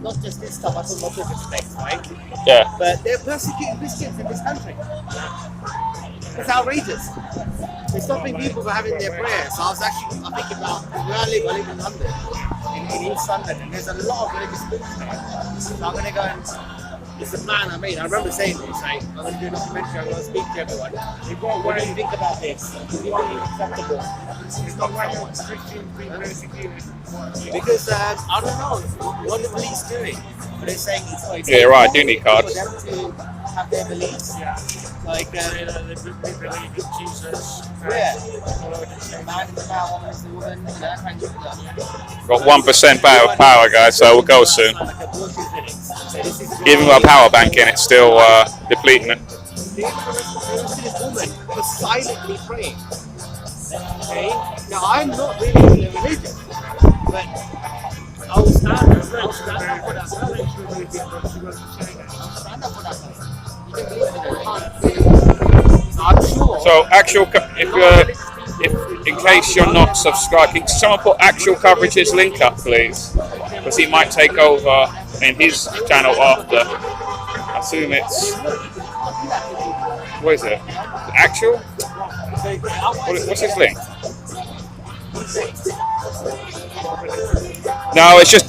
not just this stuff, I feel not just respect, right? Yeah. But they're persecuting Christians in this country. It's outrageous. They're stopping people from having their prayers. So I thinking about where I live in London, in East London, and there's a lot of religious groups there. So I'm going to go and, it's a plan I made. I remember saying this, right? I'm going to do a documentary, I'm going to speak to everyone. What do you think about this? Do you think it's acceptable? It's not right for Christians being persecuted. Because, I don't know, what are the police doing? But they're saying it's like... Yeah, right, identity card. For them to have their beliefs. Yeah. Like, They believe in Jesus. yeah. Man is the man, woman is the woman, that kind of stuff. Got 1% power, guys. So we'll go soon. Even with a power bank in, it's still depleting it. There was this woman was silently praying. Okay? Now, I'm not really religious, but I'll stand up for that person. You can believe in it. I'm sure. So if in case you're not subscribed, can someone put actual coverage's link up, please? Because he might take over in his channel after. I assume it's what is it? Actual? What's his link? No, it's just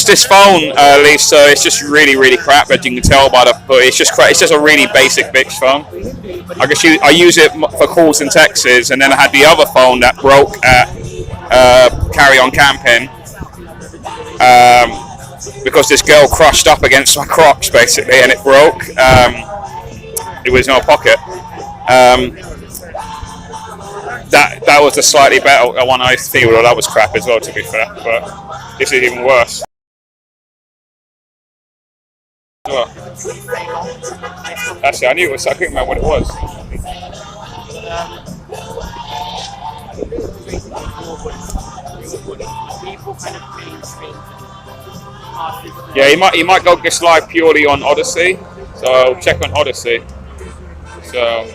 this phone, Lee. So it's just really crap, as you can tell by the. But it's just a really basic bitch phone. I use it for calls and texts, and then I had the other phone that broke at Carry On Camping because this girl crushed up against my crotch basically, and it broke. It was in my pocket. That was a slightly better one I feel, although that was crap as well, to be fair. But this is even worse. Actually, I knew it was. I couldn't remember what it was. Yeah, he might go just live purely on Odyssey. So check on Odyssey. So.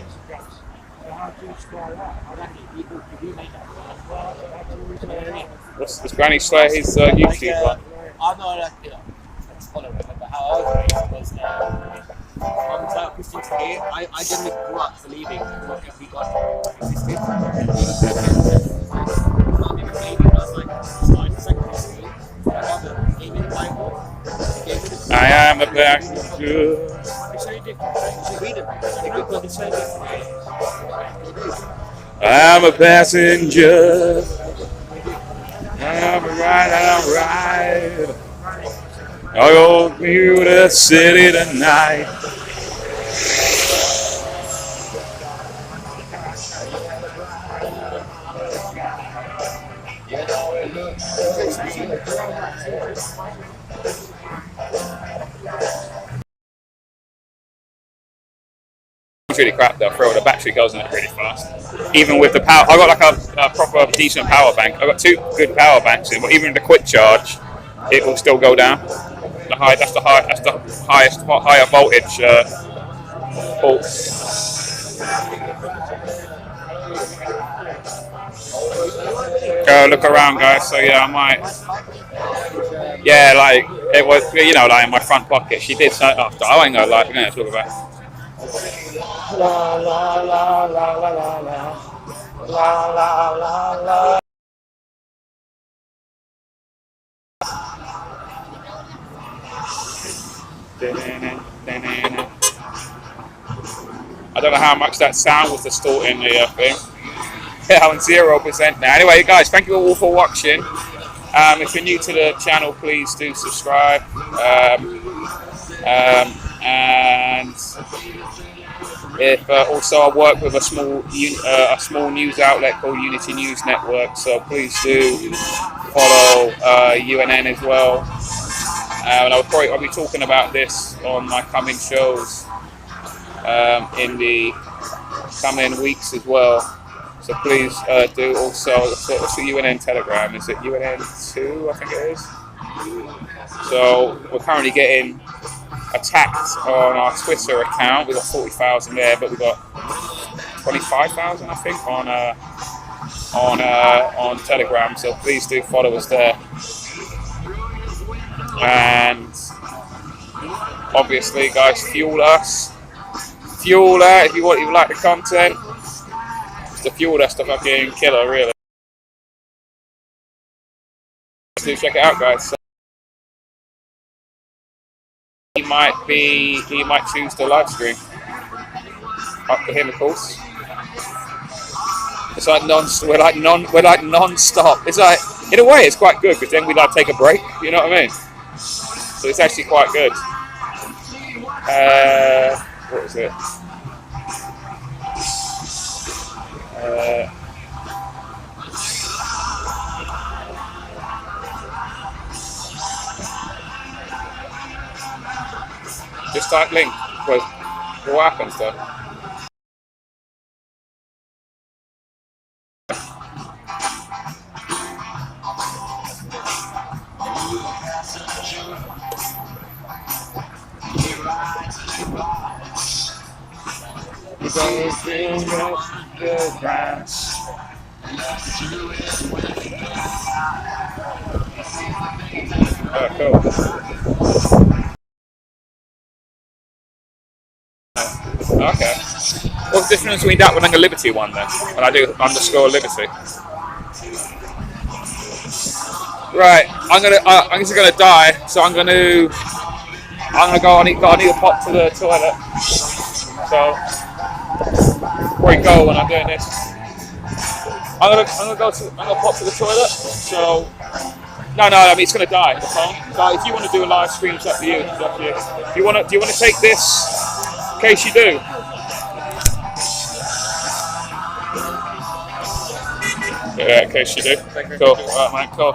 Does Granny Slayer his YouTube one? I'm not following it, but how I was raised was I'm a Christian today. I generally grew up believing what every God existed. I'm in a baby when I was like starting secondary school. My mother gave me the Bible. I am a passenger. It's very different. You read it. They go to the service. I'm a passenger. I'm right. I'll go through the city tonight. It's really crap though, the battery goes in it really fast. Even with the power, I got like a proper decent power bank. I got 2 good power banks in, but even with the quick charge, it will still go down. That's the highest higher voltage port. Go look around, guys. So yeah, I might. Yeah, like it was, like in my front pocket. She did something after. I ain't gonna lie. We're gonna talk about. La la la la la la la la la la. I don't know how much that sound was distorting the thing. Yeah, I'm 0% now. Anyway, guys, thank you all for watching. If you're new to the channel, please do subscribe. And if also I work with a small news outlet called Unity News Network, so please do follow UNN as well. And I'll be talking about this on my coming shows in the coming weeks as well. So please do also. So what's the UNN Telegram? Is it UNN2? I think it is. So we're currently getting attacked on our Twitter account. We've got 40,000 there, but we've got 25,000, I think, on Telegram. So please do follow us there. And obviously, guys, fuel us. Fuel that if you like the content. The fuel us to fucking killer, really. Do check it out, guys. So he might choose the live stream. Up to him, of course. It's like we're like non-stop. It's like, in a way, it's quite good because then we like take a break. You know what I mean? So it's actually quite good. What is it? Just type link. What happens though? Oh, cool. Okay. What's the difference between that one and the Liberty one then? When I do _Liberty. Right. I'm just gonna die. So I'm gonna go. I need to pop to the toilet. So before we go, when I'm doing this, I'm gonna pop to the toilet. So no, I mean it's gonna die. The phone. So if you want to do a live stream, it's up to you. It's up to you. Do you want to take this? In case you do. Yeah, in case you do. Cool. Alright, mate. Cool.